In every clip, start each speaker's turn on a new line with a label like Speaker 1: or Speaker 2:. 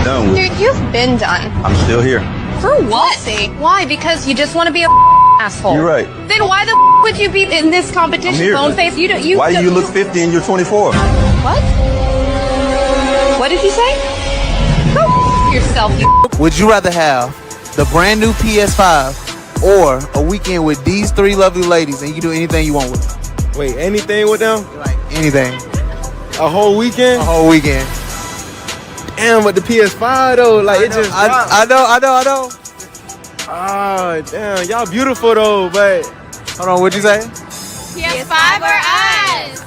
Speaker 1: done with.
Speaker 2: Dude, you've been done.
Speaker 1: I'm still here.
Speaker 2: For what? Why? Because you just want to be a asshole.
Speaker 1: You're right.
Speaker 2: Then why the would you be in this competition? Bone face.
Speaker 1: Why do you look 50 and you're 24?
Speaker 2: What? What did you say? Go yourself, you.
Speaker 3: Would you rather have the brand new PS5 or a weekend with these three lovely ladies and you do anything you want with them?
Speaker 4: Wait, anything with them?
Speaker 3: Like anything.
Speaker 4: A whole weekend?
Speaker 3: A whole weekend.
Speaker 4: Damn, but the PS5 though, like it just.
Speaker 3: I know.
Speaker 4: Oh, damn, y'all beautiful though, but.
Speaker 3: Hold on, what'd you say?
Speaker 5: PS5 or us?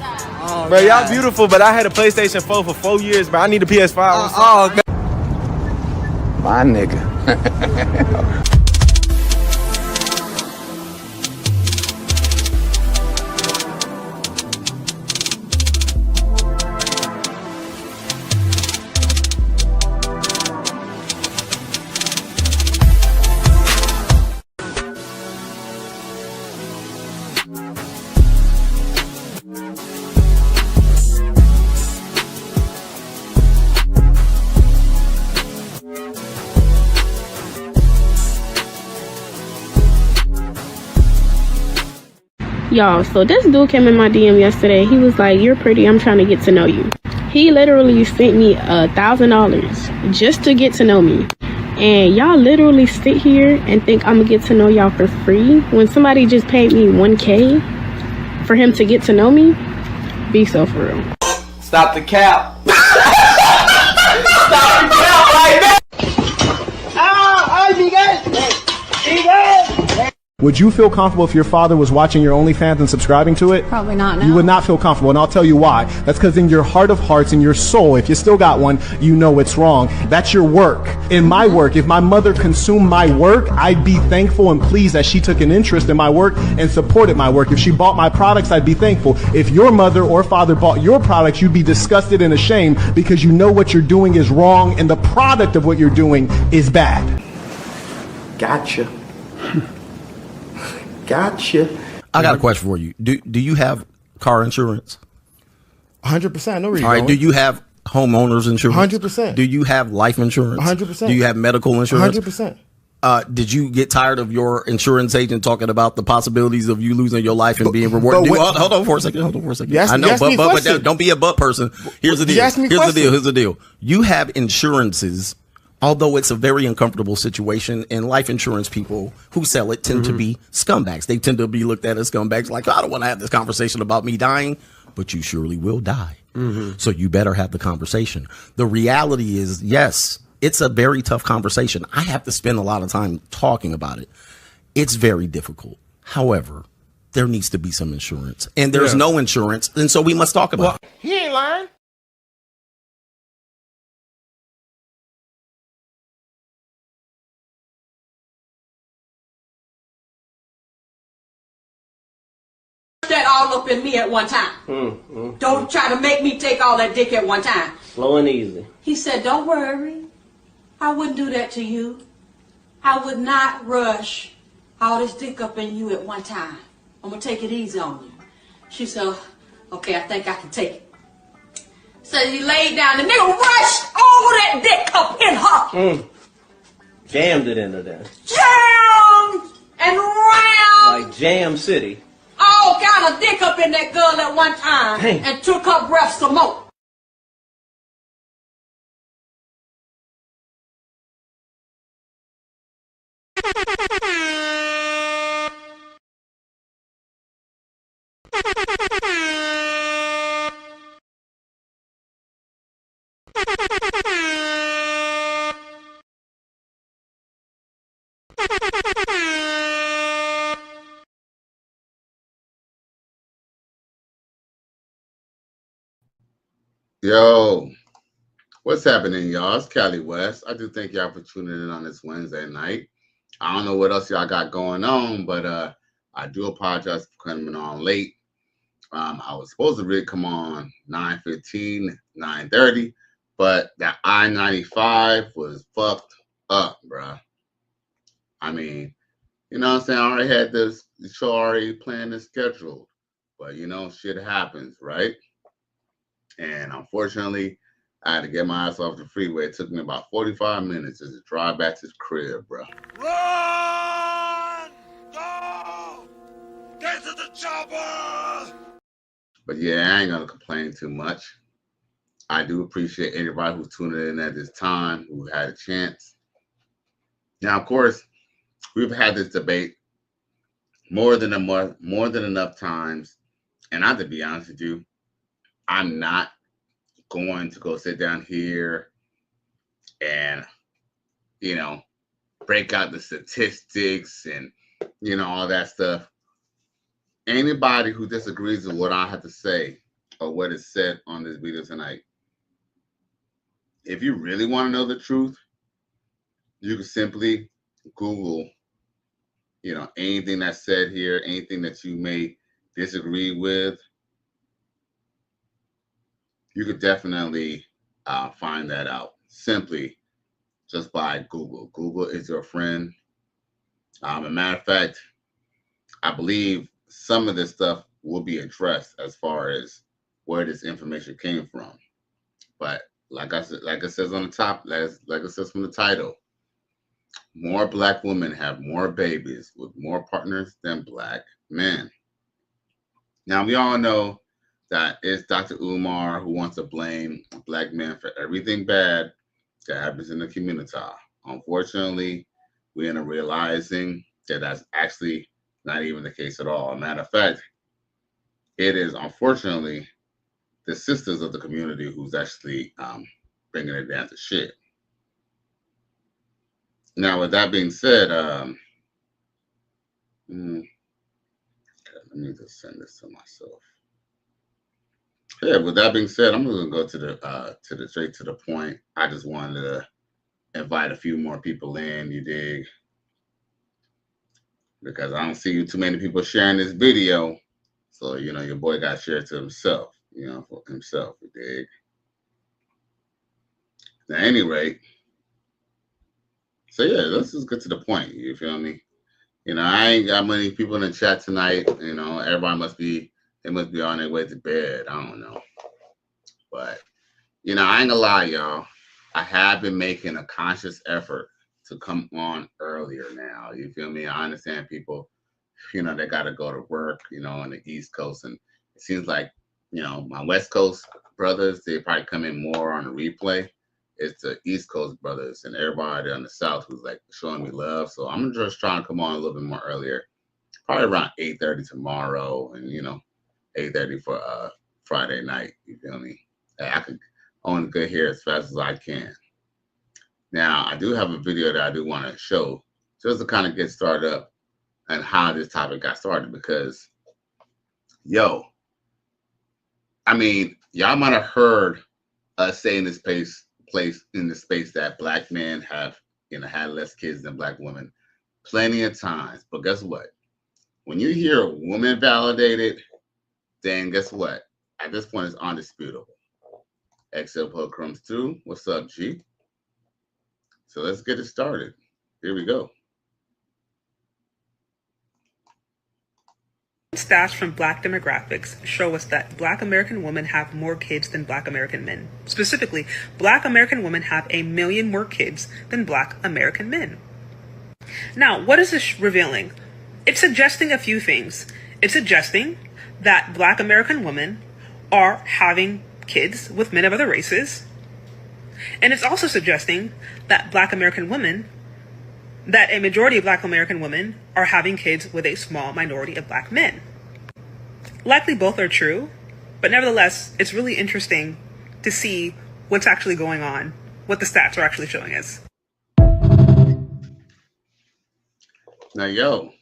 Speaker 3: Oh,
Speaker 4: bro, y'all beautiful, but I had a PlayStation 4 for 4 years, but I need a PS5.
Speaker 3: God.
Speaker 6: My nigga.
Speaker 7: Y'all, so this dude came in my DM yesterday. He was like, "You're pretty, I'm trying to get to know you." He literally sent me $1,000 just to get to know me. And y'all literally sit here and think I'm gonna get to know y'all for free when somebody just paid me $1K for him to get to know me? Be so for real.
Speaker 3: Stop the cap. Stop the cap right now.
Speaker 8: Would you feel comfortable if your father was watching your OnlyFans and subscribing to it?
Speaker 2: Probably not. No.
Speaker 8: You would not feel comfortable, and I'll tell you why. That's because in your heart of hearts, in your soul, if you still got one, you know it's wrong. That's your work. In my work, if my mother consumed my work, I'd be thankful and pleased that she took an interest in my work and supported my work. If she bought my products, I'd be thankful. If your mother or father bought your products, you'd be disgusted and ashamed because you know what you're doing is wrong and the product of what you're doing is bad.
Speaker 6: Gotcha. Gotcha.
Speaker 9: I got a question for you. Do you have car insurance?
Speaker 4: 100%. No reason.
Speaker 9: All right. Do you have homeowners insurance?
Speaker 4: 100%.
Speaker 9: Do you have life insurance?
Speaker 4: 100%.
Speaker 9: Do you have medical insurance?
Speaker 4: 100%.
Speaker 9: Did you get tired of your insurance agent talking about the possibilities of you losing your life and being rewarded? Hold on for a second. I know, but don't be a butt person. Here's the deal. Here's the deal. You have insurances. Although it's a very uncomfortable situation, and life insurance people who sell it tend to be scumbags. They tend to be looked at as scumbags, like, I don't want to have this conversation about me dying, but you surely will die. So you better have the conversation. The reality is, yes, it's a very tough conversation. I have to spend a lot of time talking about it. It's very difficult. However, there needs to be some insurance, and there's no insurance, and so we must talk about it.
Speaker 4: He ain't lying.
Speaker 10: That all up in me at one time. Don't try to make me take all that dick at one time.
Speaker 11: Slow and easy.
Speaker 10: He said, "Don't worry. I wouldn't do that to you. I would not rush all this dick up in you at one time. I'm going to take it easy on you." She said, "Okay, I think I can take it." So he laid down. The nigga rushed all that dick up in her.
Speaker 11: Jammed it into there.
Speaker 10: Jammed and round.
Speaker 11: Like Jam City.
Speaker 10: All kind of dick up in that girl at one time.
Speaker 11: Dang.
Speaker 10: And took her breath some more.
Speaker 12: Yo, what's happening, y'all? It's Cali West. I do thank y'all for tuning in on this Wednesday night. I don't know what else y'all got going on, but I do apologize for coming on late. I was supposed to really come on 9:15, 9:30, but that I-95 was fucked up, bruh. I mean, you know what I'm saying? I already had the show already planned and scheduled, but you know, shit happens, right? And unfortunately, I had to get my ass off the freeway. It took me about 45 minutes just to drive back to the crib, bro.
Speaker 13: Run! Go! Get to the chopper!
Speaker 12: But yeah, I ain't gonna complain too much. I do appreciate anybody who's tuning in at this time, who had a chance. Now, of course, we've had this debate more than enough times, and I have to be honest with you, I'm not going to go sit down here and, you know, break out the statistics and, you know, all that stuff. Anybody who disagrees with what I have to say or what is said on this video tonight, if you really want to know the truth, you can simply Google, you know, anything that's said here, anything that you may disagree with. You could definitely find that out simply just by Google. Google is your friend. As a matter of fact, I believe some of this stuff will be addressed as far as where this information came from. But like it says on the top, like it says from the title, more Black women have more babies with more partners than Black men. Now, we all know that it's Dr. Umar who wants to blame Black men for everything bad that happens in the community. Unfortunately, we end up realizing that that's actually not even the case at all. As a matter of fact, it is unfortunately the sisters of the community who's actually bringing it down to shit. Now, with that being said, let me just send this to myself. Yeah, with that being said, I'm gonna go to the straight to the point. I just wanted to invite a few more people in, you dig? Because I don't see too many people sharing this video. So, you know, your boy got shared to himself, you know, for himself, you dig? Now, at any rate, so yeah, let's just get to the point, you feel me? You know, I ain't got many people in the chat tonight. You know, everybody must be on their way to bed. I don't know. But, you know, I ain't gonna lie, y'all. I have been making a conscious effort to come on earlier now. You feel me? I understand people, you know, they got to go to work, you know, on the East Coast. And it seems like, you know, my West Coast brothers, they probably come in more on the replay. It's the East Coast brothers and everybody on the South who's like showing me love. So I'm just trying to come on a little bit more earlier, probably around 8:30 tomorrow, and you know, 8:30 for Friday night. You feel me? I could only get here as fast as I can. Now I do have a video that I do want to show just to kind of get started up and how this topic got started, because yo, I mean, y'all might have heard us say in this place that Black men have, you know, had less kids than Black women plenty of times. But guess what? When you hear a woman validated, then guess what? At this point, it's undisputable. XL Crumbs 2, what's up, G? So let's get it started. Here we go.
Speaker 14: Stats from Black demographics show us that Black American women have more kids than Black American men. Specifically, Black American women have 1 million more kids than Black American men. Now, what is this revealing? It's suggesting a few things. It's suggesting that Black American women are having kids with men of other races. And it's also suggesting that that a majority of Black American women are having kids with a small minority of Black men. Likely both are true, but nevertheless, it's really interesting to see what's actually going on, what the stats are actually showing us.
Speaker 12: Now, yo,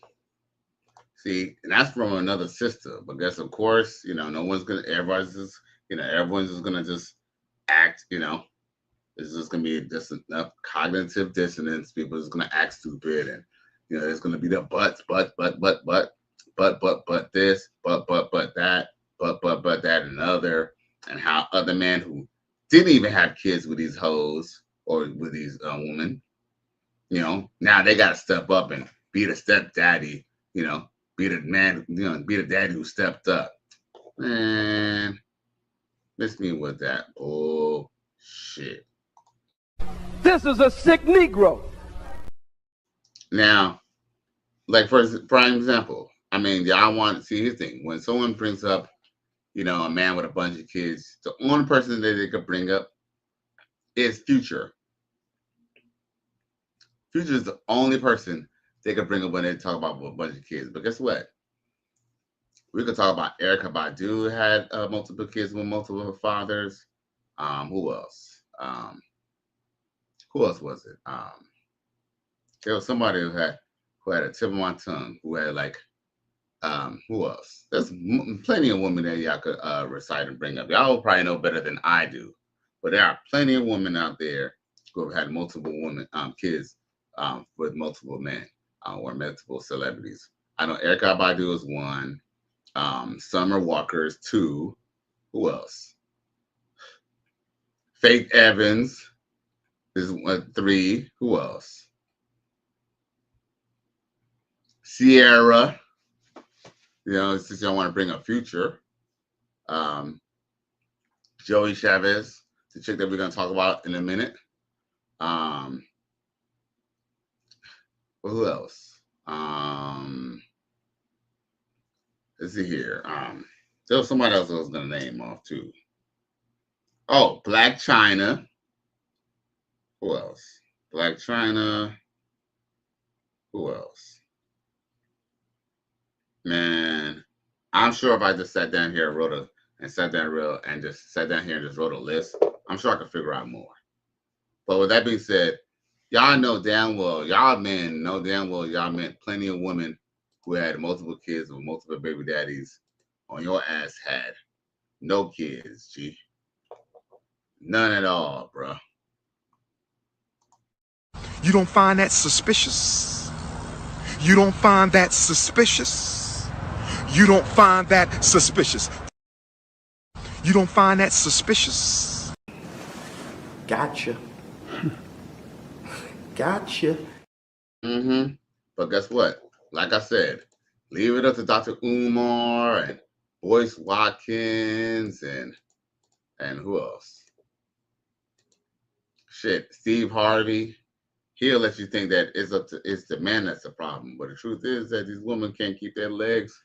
Speaker 12: see, and that's from another sister, but guess, of course, you know, everyone's just gonna just act, you know, it's just gonna be just enough cognitive dissonance. People are just gonna act stupid, and you know, there's gonna be the but this, but that, but that, and other, and how other men who didn't even have kids with these hoes or with these women, you know, now they gotta step up and be the stepdaddy, you know, be the man, you know, be the daddy who stepped up. Man, miss me with that bullshit. Shit.
Speaker 15: This is a sick Negro.
Speaker 12: Now, like for prime example, I mean, y'all want to see his thing. When someone brings up, you know, a man with a bunch of kids, the only person that they could bring up is Future. Future is the only person they could bring up when they talk about a bunch of kids. But guess what? We could talk about Erykah Badu had multiple kids with multiple fathers. Who else? Who else was it? There was somebody who had a tip of my tongue who had like who else? There's plenty of women that y'all could recite and bring up. Y'all will probably know better than I do, but there are plenty of women out there who have had multiple women kids with multiple men or multiple celebrities. I know Erykah Badu is one. Summer Walker is two. Who else? Faith Evans is three. Who else? Sierra. You know, since y'all want to bring up Future. Joie Chavis, the chick that we're going to talk about in a minute. Who else? Let's see here. There was somebody else I was going to name off too. Oh, Black China. Who else? Black China. Who else? Man, I'm sure if I just sat down here and wrote a list, I'm sure I could figure out more. But with that being said, y'all know damn well, y'all men know damn well y'all met plenty of women who had multiple kids with multiple baby daddies on your ass had no kids, G. None at all, bro.
Speaker 13: You don't find that suspicious? You don't find that suspicious? You don't find that suspicious? You don't find that suspicious?
Speaker 6: Gotcha. Gotcha.
Speaker 12: But guess what? Like I said, leave it up to Dr. Umar and Boyce Watkins and who else? Shit, Steve Harvey. He'll let you think that it's the man that's the problem. But the truth is that these women can't keep their legs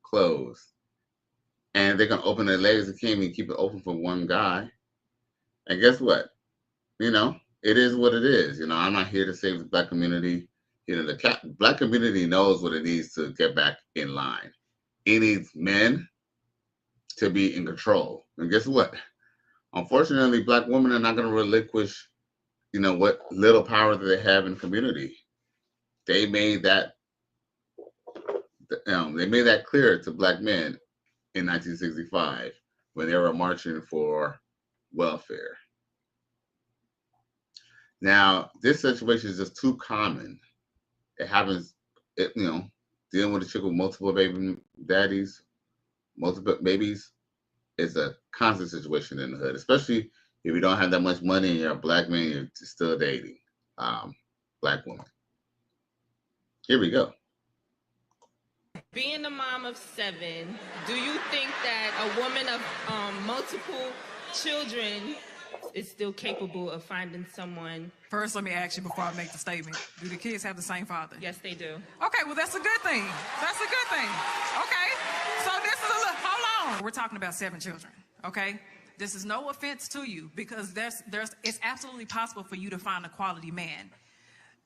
Speaker 12: closed. And they can open their legs and can't even keep it open for one guy. And guess what? You know, it is what it is. You know, I'm not here to save the black community. You know, the black community knows what it needs to get back in line. It needs men to be in control. And guess what? Unfortunately, black women are not going to relinquish, you know, what little power that they have in the community. They made that, clear to black men in 1965 when they were marching for welfare. Now, this situation is just too common. It happens, dealing with a chick with multiple baby daddies, multiple babies, is a constant situation in the hood, especially if you don't have that much money and you're a black man, you're still dating black women. Here we go.
Speaker 5: Being a mom of 7, do you think that a woman of multiple children is still capable of finding someone?
Speaker 16: First, let me ask you before I make the statement. Do the kids have the same father?
Speaker 5: Yes, they do.
Speaker 16: Okay, well, that's a good thing. That's a good thing. Okay, so this is hold on. We're talking about 7 children, okay? This is no offense to you because it's absolutely possible for you to find a quality man.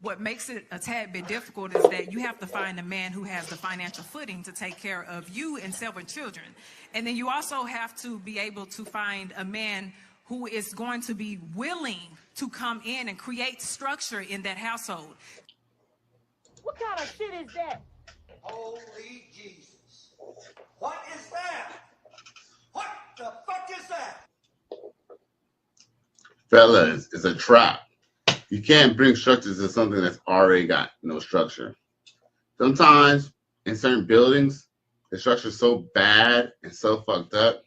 Speaker 16: What makes it a tad bit difficult is that you have to find a man who has the financial footing to take care of you and 7 children. And then you also have to be able to find a man who is going to be willing to come in and create structure in that household.
Speaker 17: What kind of shit is that?
Speaker 13: Holy Jesus. What is that? What the fuck is that?
Speaker 12: Fellas, it's a trap. You can't bring structures to something that's already got no structure. Sometimes in certain buildings, the structure is so bad and so fucked up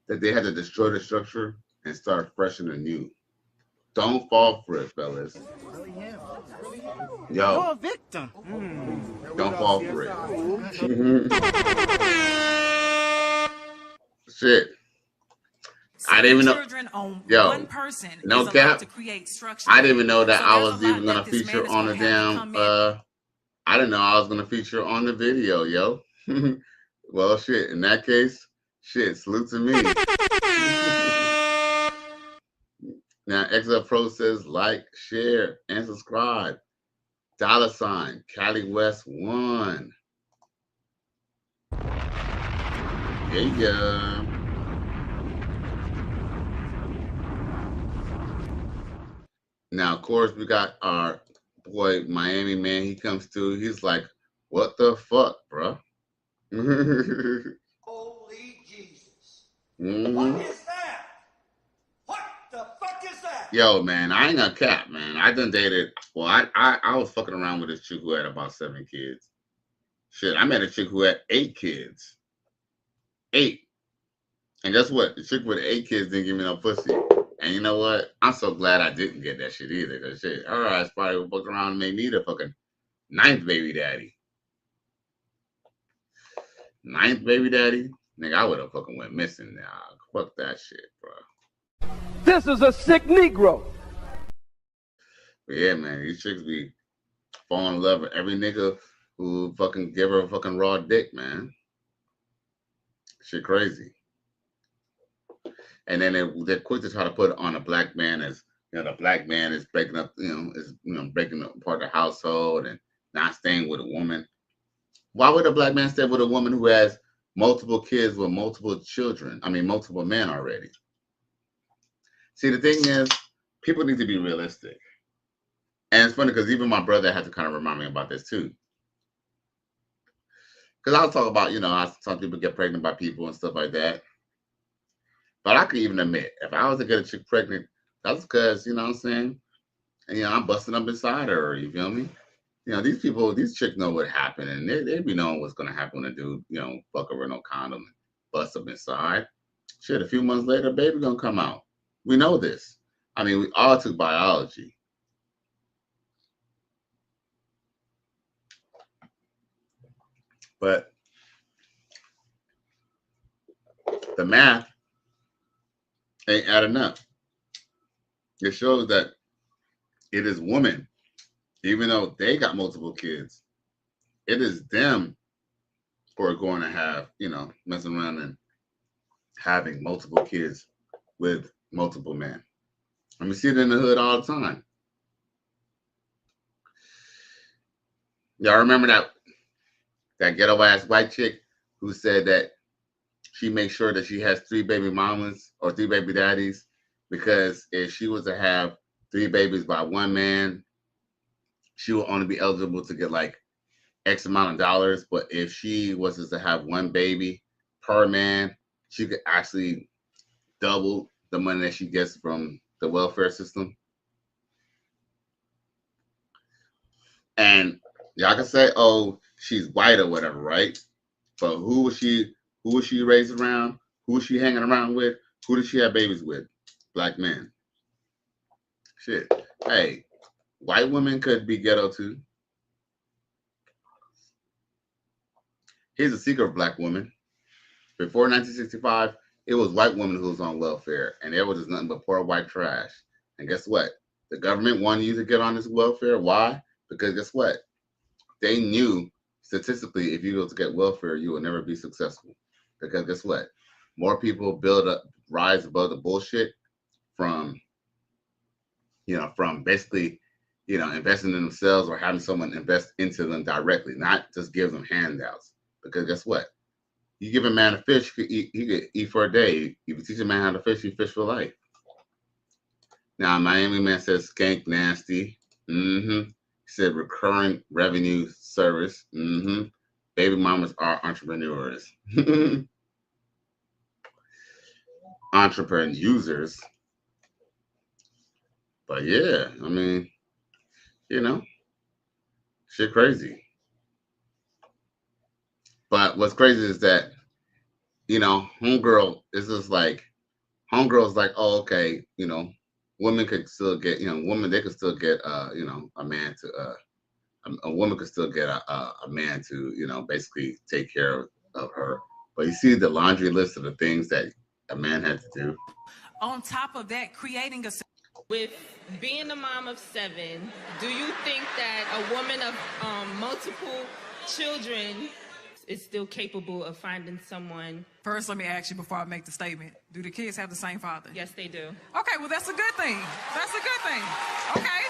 Speaker 12: that they had to destroy the structure and start fresh and anew. Don't fall for it, fellas. Yo,
Speaker 18: you're a victim.
Speaker 12: Don't fall for it. Shit. I didn't even know.
Speaker 16: Children on
Speaker 12: Yo,
Speaker 16: one person
Speaker 12: no
Speaker 16: is a
Speaker 12: cap.
Speaker 16: lot to create structure.
Speaker 12: I didn't even know that
Speaker 16: So
Speaker 12: I
Speaker 16: there's a
Speaker 12: was
Speaker 16: lot
Speaker 12: even
Speaker 16: that
Speaker 12: gonna
Speaker 16: this man
Speaker 12: feature
Speaker 16: is
Speaker 12: on
Speaker 16: gonna
Speaker 12: the
Speaker 16: have to
Speaker 12: damn.
Speaker 16: come in.
Speaker 12: I didn't know I was gonna feature on the video, yo. Well, shit. In that case, shit. Salute to me. Now, XL Pro says like, share, and subscribe. $ Cali West 1. Yeah. Now, of course, we got our boy Miami man. He comes through. He's like, "What the fuck, bro?"
Speaker 18: Holy Jesus!
Speaker 12: Mm-hmm.
Speaker 18: What is that? What the fuck is that?
Speaker 12: Yo, man, I ain't gonna cap, man. I done dated. Well, I was fucking around with this chick who had about 7 kids. Shit, I met a chick who had 8 kids. 8. And guess what? The chick with 8 kids didn't give me no pussy. And you know what? I'm so glad I didn't get that shit either. Cause shit, her ass probably fucked around and made me the fucking 9th baby daddy. 9th baby daddy? Nigga, I would have fucking went missing now. Fuck that shit, bro.
Speaker 15: This is a sick Negro.
Speaker 12: But yeah, man, these chicks be falling in love with every nigga who fucking give her a fucking raw dick, man. Shit crazy. And then they're quick to try to put it on a black man as, the black man is breaking up, breaking apart the household and not staying with a woman. Why would a black man stay with a woman who has multiple kids with multiple children? I mean, multiple men already. See, the thing is, people need to be realistic. And it's funny because even my brother had to kind of remind me about this too. Because I was talking about, how some people get pregnant by people and stuff like that. But I could even admit, if I was to get a chick pregnant, that's because, you know what I'm saying? And, I'm busting up inside her, you feel me? These chicks know what happened, and they be knowing what's going to happen when a dude, fuck her with no condom and bust up inside. Shit, a few months later, baby going to come out. We know this. I mean, we all took biology. But the math ain't adding up. It shows that it is women, even though they got multiple kids, it is them who are going to have, messing around and having multiple kids with multiple men. I mean, see it in the hood all the time. Y'all remember that ghetto ass white chick who said that she makes sure that she has 3 baby mamas or 3 baby daddies, because if she was to have 3 babies by one man, she will only be eligible to get like X amount of dollars. But if she was to have 1 baby per man, she could actually double the money that she gets from the welfare system. And y'all can say, oh, she's white or whatever, right? But who was she raised around? Who was she hanging around with? Who did she have babies with? Black men. Shit. Hey, white women could be ghetto too. Here's a secret of black women. Before 1965, it was white women who was on welfare, and there was just nothing but poor white trash. And guess what? The government wanted you to get on this welfare. Why? Because guess what? They knew statistically, if you go to get welfare, you will never be successful. Because guess what? More people rise above the bullshit from basically, investing in themselves or having someone invest into them directly, not just give them handouts. Because guess what? You give a man a fish, he could eat for a day. If you teach a man how to fish, he fish for life. Now, Miami man says skank nasty. He said recurring revenue service. Baby mamas are entrepreneurs. Entrepreneur users. But yeah, I mean, shit crazy. But what's crazy is that, homegirl is just like, homegirl's like, oh, okay, women could still get, they could still get, a man to, a woman could still get a man to, basically take care of her. But you see the laundry list of the things that a man had to do.
Speaker 16: On top of that, creating a...
Speaker 5: With being a mom of 7, do you think that a woman of multiple children is still capable of finding someone?
Speaker 16: First, let me ask you before I make the statement. Do the kids have the same father?
Speaker 5: Yes, they do.
Speaker 16: Okay, well, that's a good thing. That's a good thing. Okay,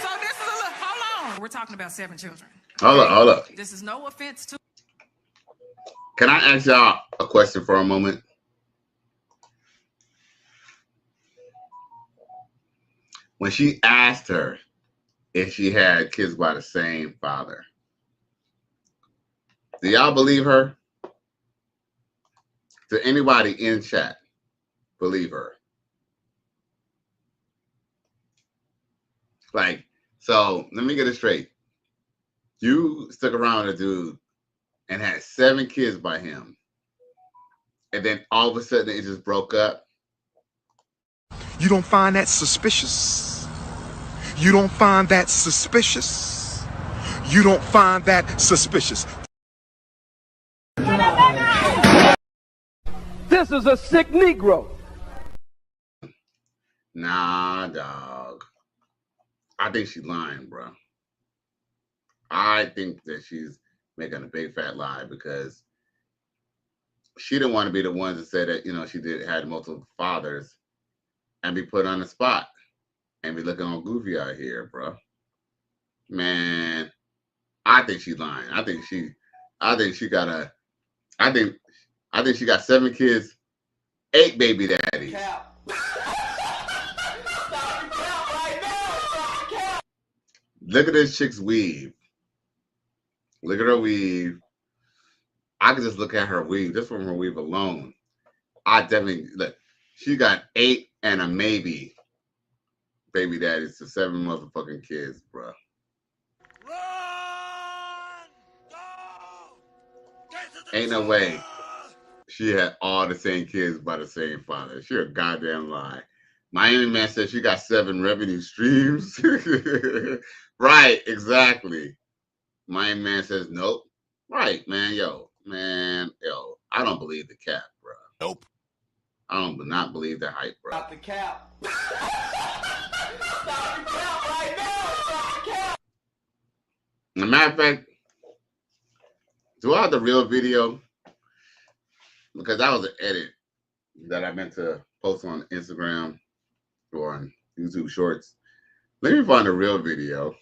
Speaker 16: so this is a little... Hold on. We're talking about 7 children.
Speaker 12: Hold up.
Speaker 16: This is no offense to...
Speaker 12: Can I ask y'all a question for a moment? When she asked her if she had kids by the same father, do y'all believe her? Do anybody in chat believe her? Like, so let me get it straight. You stuck around with a dude and had 7 kids by him, and then all of a sudden it just broke up.
Speaker 13: You don't find that suspicious? You don't find that suspicious? You don't find that suspicious?
Speaker 15: This is a sick Negro.
Speaker 12: Nah, dog. I think she's lying, bro. I think that she's making a big fat lie because she didn't want to be the ones that said that, you know, she had multiple fathers and be put on the spot and be looking all goofy out here, bro. Man, I think she's lying. I think she got 7 kids, 8 baby daddies. Look at this chick's weave. Look at her weave. I could just look at her weave, just from her weave alone. I definitely look. She got 8 and a maybe baby daddies to 7 motherfucking kids, bro. Ain't no way she had all the same kids by the same father. She a goddamn lie. Miami Man said she got 7 revenue streams. Right, exactly. Miami Man says nope. Right, man, yo, I don't believe the cap, bro. Nope. I don't not believe the hype, bro.
Speaker 18: Stop the cap. Stop the cap right now. Stop the cap.
Speaker 12: As a matter of fact, do I have the real video? Because that was an edit that I meant to post on Instagram or on YouTube Shorts. Let me find a real video.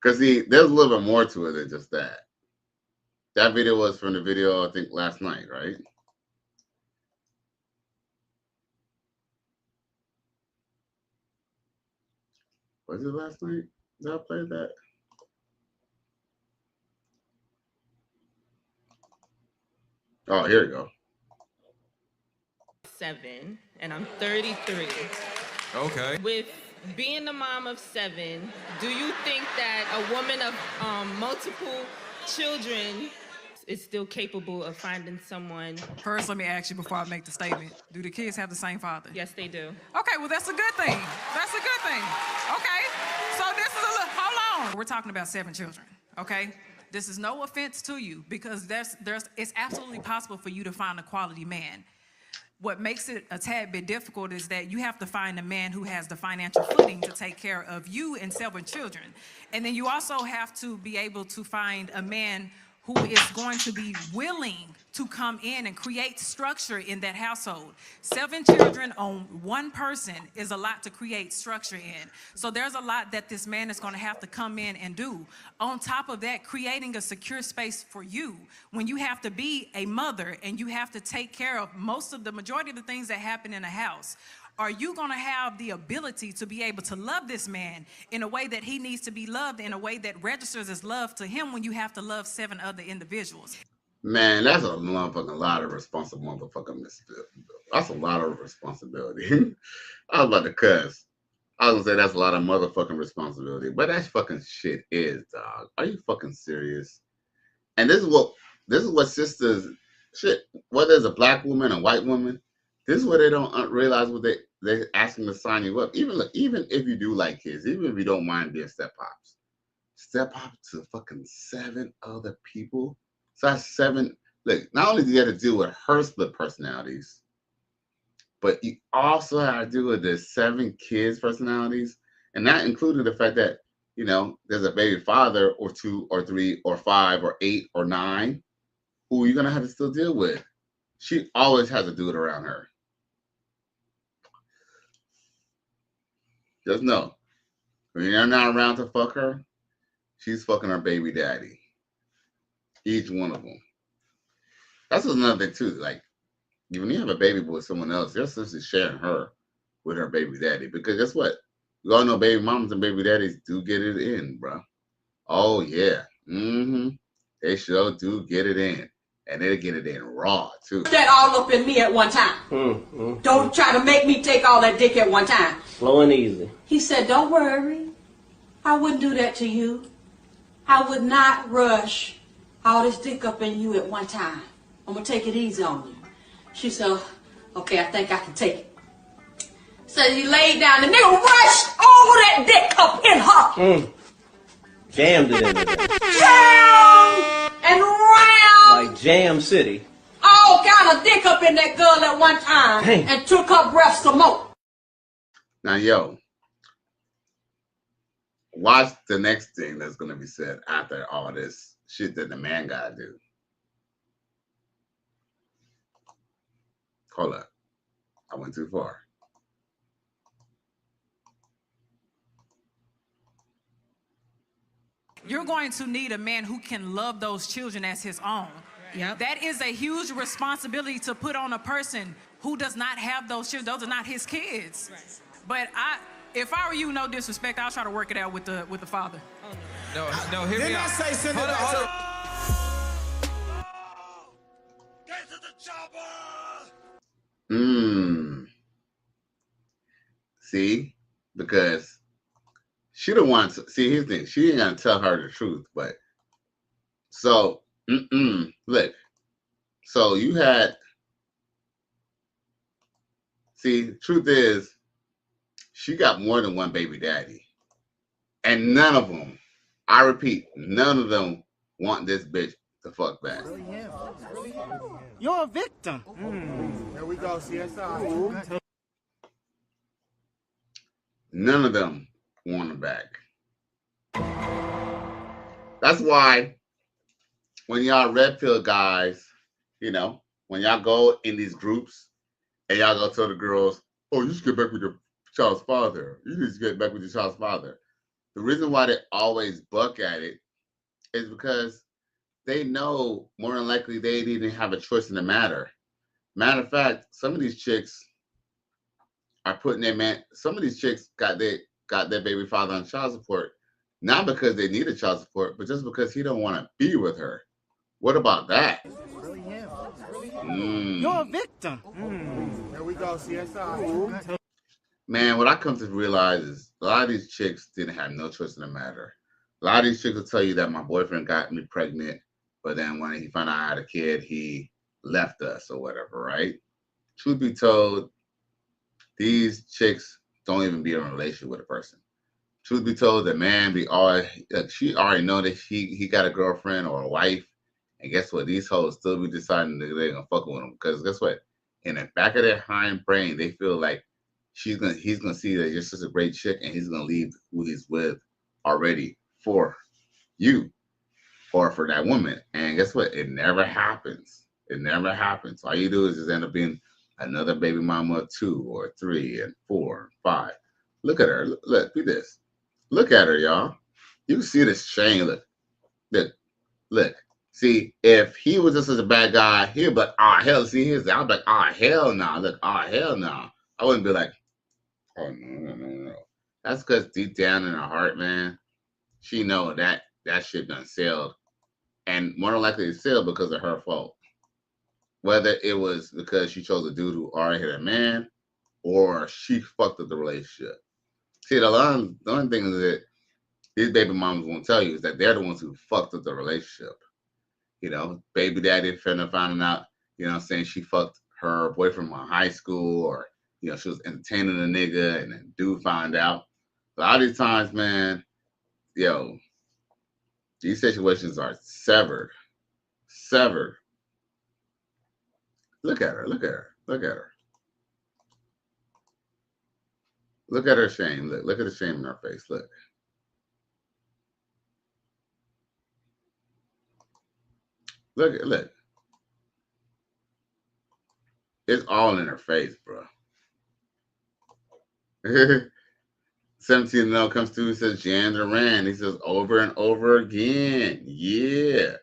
Speaker 12: Because see, there's a little bit more to it than just that. That video was from the video, I think, last night, right? Was it last night that I played that? Oh, here we go.
Speaker 5: 7, and I'm 33.
Speaker 19: Okay.
Speaker 5: With being a mom of 7, do you think that a woman of multiple children is still capable of finding someone?
Speaker 16: First, let me ask you before I make the statement. Do the kids have the same father?
Speaker 5: Yes, they do.
Speaker 16: Okay, well, that's a good thing. That's a good thing. Okay, so this is a little... Hold on. We're talking about 7 children, okay? This is no offense to you because it's absolutely possible for you to find a quality man. What makes it a tad bit difficult is that you have to find a man who has the financial footing to take care of you and 7 children. And then you also have to be able to find a man who is going to be willing to come in and create structure in that household. 7 children on 1 person is a lot to create structure in. So there's a lot that this man is going to have to come in and do. On top of that, creating a secure space for you when you have to be a mother and you have to take care of the majority of the things that happen in a house. Are you going to have the ability to be able to love this man in a way that he needs to be loved, in a way that registers as love to him when you have to love 7 other individuals?
Speaker 12: Man, that's a motherfucking lot of responsible motherfucking That's a lot of responsibility. I was about to cuss. I was gonna say that's a lot of motherfucking responsibility, but that fucking shit is, dog. Are you fucking serious? And this is what sisters shit. Whether it's a black woman, a white woman, this is what they don't realize. What they're asking to sign you up. Even if you do like kids, even if you don't mind being step pop to fucking 7 other people. So that's 7. Look, not only do you have to deal with her split personalities, But you also have to do with the 7 kids' personalities, and that included the fact that, you know, there's a baby father or 2 or 3 or 5 or 8 or 9 who you're gonna have to still deal with. She always has a dude around her. Just know, when you're not around to fuck her, she's fucking her baby daddy. Each one of them. That's another thing too. Like, when you have a baby with someone else, your sister's sharing her with her baby daddy. Because guess what? We all know baby mamas and baby daddies do get it in, bro. Oh yeah. They sure do get it in. And they'll get it in raw too.
Speaker 10: That all up in me at one time. Don't try to make me take all that dick at one time.
Speaker 11: Slow and easy.
Speaker 10: He said, don't worry. I wouldn't do that to you. I would not rush all this dick up in you at one time. I'm going to take it easy on you. She said, okay, I think I can take it. So he laid down. The nigga rushed all that dick up in her.
Speaker 11: Jammed it in there.
Speaker 10: Jam and round.
Speaker 11: Like Jam City.
Speaker 10: All kind of dick up in that girl at one time.
Speaker 11: Dang.
Speaker 10: And took her breath some more.
Speaker 12: Now, yo, watch the next thing that's going to be said after all this shit that the man got to do. Hold up. I went too far.
Speaker 16: You're going to need a man who can love those children as his own. Yep. That is a huge responsibility to put on a person who does not have those children. Those are not his kids. Right. But if I were you, no disrespect, I'll try to work it out with the father.
Speaker 4: No, hear me out.
Speaker 18: Say send
Speaker 4: Hold
Speaker 18: it
Speaker 4: on,
Speaker 18: back
Speaker 4: hold
Speaker 18: to...
Speaker 4: Get to the chopper!
Speaker 12: See? Because she don't want to see his thing. She ain't gonna tell her the truth, but so look. So you had truth is she got more than one baby daddy. And none of them, I repeat, none of them want this bitch to fuck back.
Speaker 18: You're a victim. There we go, CSI.
Speaker 12: None of them want her back. That's why when y'all red pill guys, you know, when y'all go in these groups and y'all go tell the girls, oh, you should get back with your child's father. You need to get back with your child's father. The reason why they always buck at it is because they know more than likely they didn't even have a choice in the matter. Matter of fact, some of these chicks are putting their man. Some of these chicks got their baby father on child support, not because they needed child support, but just because he don't want to be with her. What about that?
Speaker 18: You're a victim. There we go, CSI.
Speaker 12: Man, what I come to realize is a lot of these chicks didn't have no choice in the matter. A lot of these chicks will tell you that my boyfriend got me pregnant, but then when he found out I had a kid, he left us or whatever, right? Truth be told, these chicks don't even be in a relationship with a person. Truth be told, the man she already know that he got a girlfriend or a wife, and guess what? These hoes still be deciding that they're gonna fuck with him because guess what? In the back of their hind brain, they feel like he's gonna see that you're such a great chick, and he's gonna leave who he's with already for you or for that woman. And guess what? It never happens. It never happens. All you do is just end up being another baby mama of 2 or 3 and 4 and 5. Look at her. Look, do this. Look at her, y'all. You can see this shame. Look. See, if he was just as a bad guy, he'd be like, hell. See, I'd be like, hell no. Look, hell no. I wouldn't be like, oh, no. That's because deep down in her heart, man, she know that shit done sailed. And more than likely it sailed because of her fault. Whether it was because she chose a dude who already had a man or she fucked up the relationship. See, the only thing is that these baby mamas won't tell you is that they're the ones who fucked up the relationship. You know, baby daddy finding out, you know what I'm saying, she fucked her boyfriend from high school, or, you know, she was entertaining a nigga and then dude found out. A lot of these times, man, yo, these situations are severed. Look at her. Look at her shame. Look at the shame in her face. Look. Look. It's all in her face, bro. 17-0 comes through. He says Jan Duran. He says over and over again. Yeah.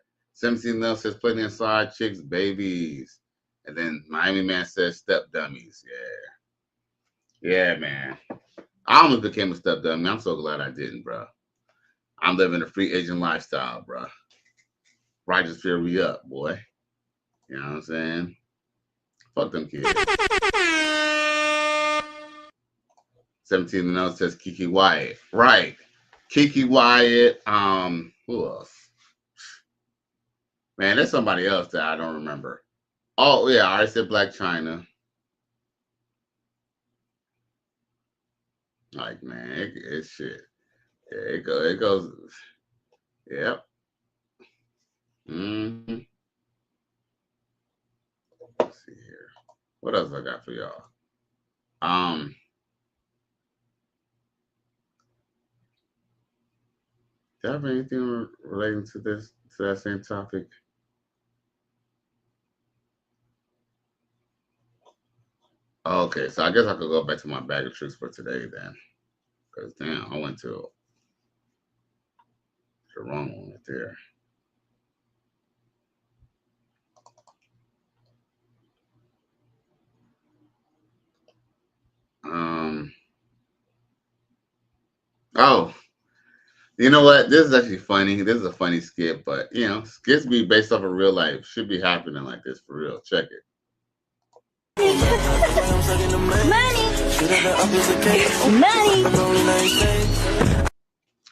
Speaker 12: 17-0 says plenty of side chicks, babies. And then Miami Man says step dummies. Yeah. Yeah, man. I almost became a step dummy. I'm so glad I didn't, bro. I'm living a free agent lifestyle, bro. Righteous fear we up, boy. You know what I'm saying? Fuck them kids. 17-0 says Kiki Wyatt. Right. Kiki Wyatt. Who else? Man, there's somebody else that I don't remember. Oh, yeah, I said Black China. Like, man, it's shit. Yeah, it goes. Yep. Mm-hmm. Let's see here. What else I got for y'all? Do you have anything relating to that same topic? Okay, so I guess I could go back to my bag of tricks for today then. Because, damn, I went to the wrong one right there. Oh, you know what? This is actually funny. This is a funny skit, but, you know, skits be based off of real life. Should be happening like this for real. Check it. Money.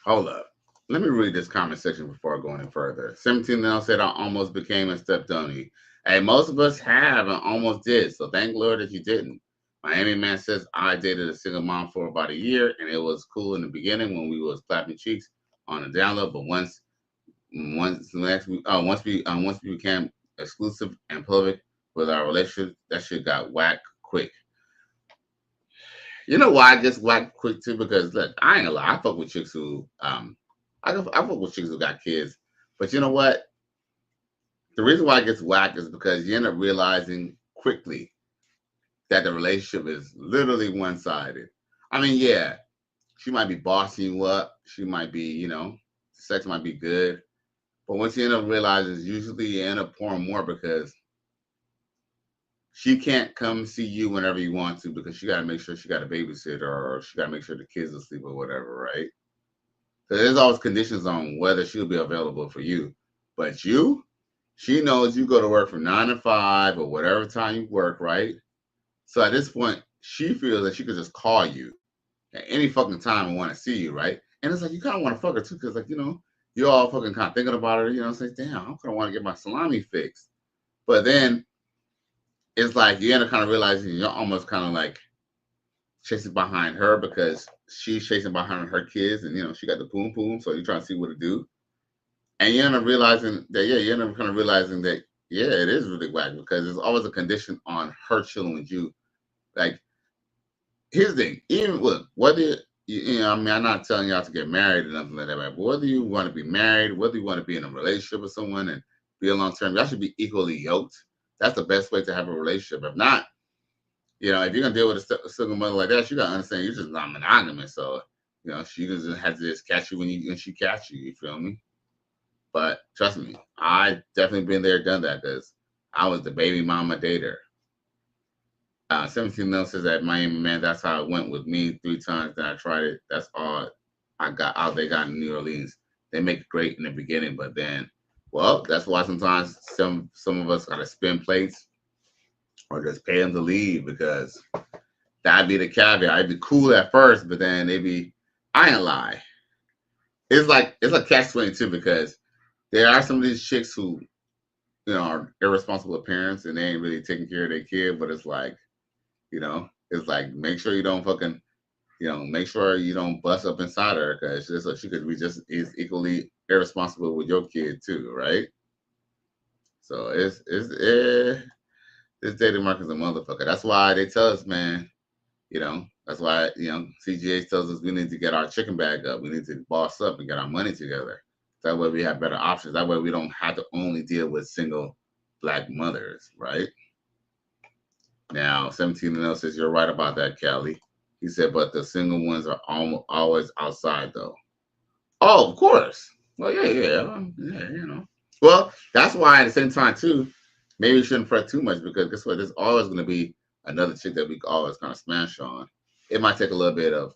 Speaker 12: Hold up. Let me read this comment section before I go any further. 17 now said, I almost became a step dummy. Hey, most of us have and almost did, so thank Lord that you didn't. Miami Man says, I dated a single mom for about a year, and it was cool in the beginning when we was clapping cheeks on the download, but once we became exclusive and public with our relationship, that shit got whacked quick. You know why I just whacked quick too? Because look, I ain't gonna lie, I fuck with chicks who I fuck with chicks who got kids, but you know what? The reason why it gets whacked is because you end up realizing quickly that the relationship is literally one-sided. I mean, yeah, she might be bossing you up, she might be, you know, sex might be good, but once you end up realizing, usually you end up pouring more because she can't come see you whenever you want to because she got to make sure she got a babysitter or she got to make sure the kids are asleep or whatever, right? So there's always conditions on whether she'll be available for you. But she knows you go to work from 9 to 5 or whatever time you work, right? So at this point, she feels that she could just call you at any fucking time and want to see you, right? And it's like, you kind of want to fuck her too because, like, you know, you're all fucking kind of thinking about her, you know, say, damn, I'm going to want to get my salami fixed. But then it's like you end up kind of realizing you're almost kind of like chasing behind her because she's chasing behind her kids and, you know, she got the poom poom, so you're trying to see what to do. And you end up realizing that, you end up kind of realizing that, it is really whack because there's always a condition on her chilling with you. Like, here's the thing, even look, whether you know, I mean, I'm not telling y'all to get married or nothing like that, but whether you want to be married, whether you want to be in a relationship with someone and be a long term, y'all should be equally yoked. That's the best way to have a relationship. If not, you know, if you're gonna deal with a single mother like that, you gotta understand you're just not monogamous. So, you know, she just have to just catch you when she catch you. You feel me? But trust me, I definitely been there, done that because I was the baby mama dater. 17 Mil says that Miami Man, that's how it went with me 3 times that I tried it. That's all I got out they got in New Orleans. They make it great in the beginning, but then, well, that's why sometimes some of us gotta spin plates or just pay them to leave because that'd be the caveat. It'd be cool at first, but then it'd be, I ain't lie. It's like catch-22 because there are some of these chicks who, you know, are irresponsible parents and they ain't really taking care of their kid, but it's like, you know, it's like, make sure you don't fucking, you know, make sure you don't bust up inside her because so she could be just as equally irresponsible with your kid too, right? So this dating market is a motherfucker. That's why they tell us, man, That's why, CGH tells us we need to get our chicken bag up. We need to boss up and get our money together. That way we have better options. That way we don't have to only deal with single Black mothers, right? Now, 17-0 says, you're right about that, Callie. He said, but the single ones are always outside, though. Oh, of course. Well, yeah. Well, that's why at the same time, too, maybe we shouldn't fret too much, because guess what? There's always going to be another chick that we always kind of smash on. It might take a little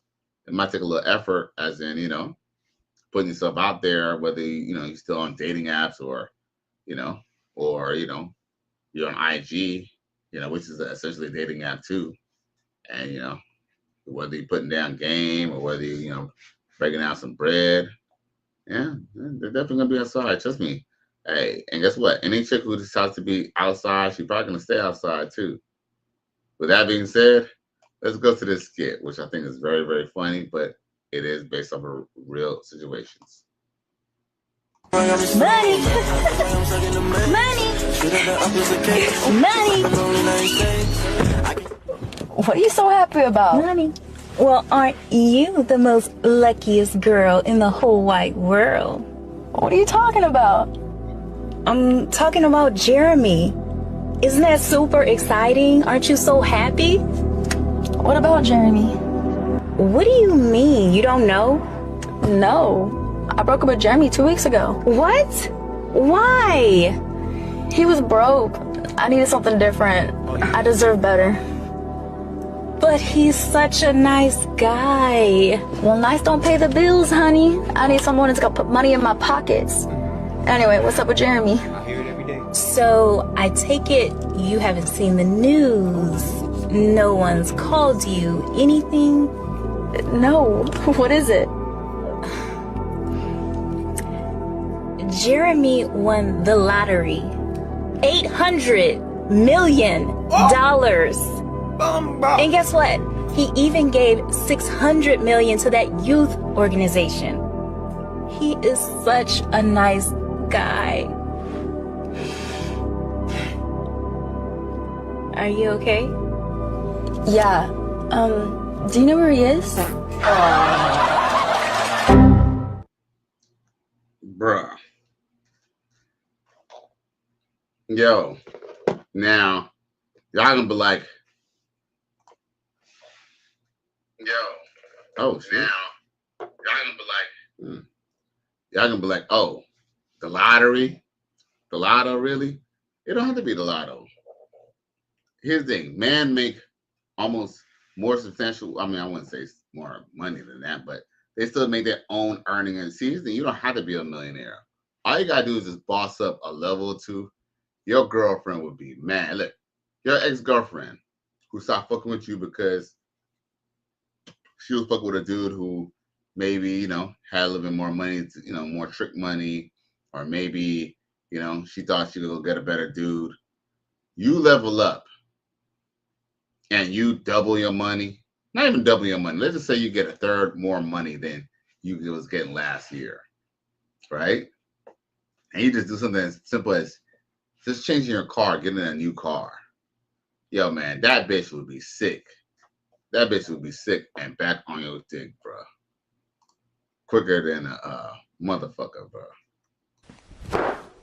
Speaker 12: effort, as in, putting yourself out there, whether, you're still on dating apps or you're on IG, which is essentially a dating app too. And, whether you're putting down game or whether you, breaking out some bread, yeah, they're definitely going to be outside. Trust me. Hey, and guess what? Any chick who decides to be outside, she's probably going to stay outside too. With that being said, let's go to this skit, which I think is very, very funny, but it is based off of real situations.
Speaker 19: Money. What are you so happy about? Money. Well, aren't you the most luckiest girl in the whole wide world? What are you talking about? I'm talking about Jeremy. Isn't that super exciting? Aren't you so happy? What about Jeremy? What do you mean? You don't know? No. I broke up with Jeremy 2 weeks ago. What? Why? He was broke. I needed something different. I deserve better. But he's such a nice guy. Well, nice don't pay the bills, honey. I need someone that's gonna put money in my pockets. Anyway, what's up with Jeremy?
Speaker 11: I hear it every day.
Speaker 19: So, I take it you haven't seen the news. No one's called you. Anything? No. What is it? Jeremy won the lottery. $800 million. And guess what? He even gave $600 million to that youth organization. He is such a nice guy. Are you okay? Yeah. Do you know where he is?
Speaker 12: Bruh. Yo. Now, y'all gonna be like, oh, shit. Now, y'all gonna be like, oh, the lottery? The lotto, really? It don't have to be the lotto. Here's the thing. Man make almost more substantial, I wouldn't say more money than that, but they still make their own earning. And see, you don't have to be a millionaire. All you gotta do is just boss up a level or two. Your girlfriend would be mad. Look, your ex-girlfriend who stopped fucking with you because she was fucking with a dude who maybe, had a little bit more money, more trick money, or maybe, she thought she could go get a better dude. You level up and you double your money. Not even double your money. Let's just say you get a third more money than you was getting last year, right? And you just do something as simple as just changing your car, getting a new car. Yo, man, that bitch would be sick. That bitch would be sick and back on your dick, bro. Quicker than a motherfucker, bro.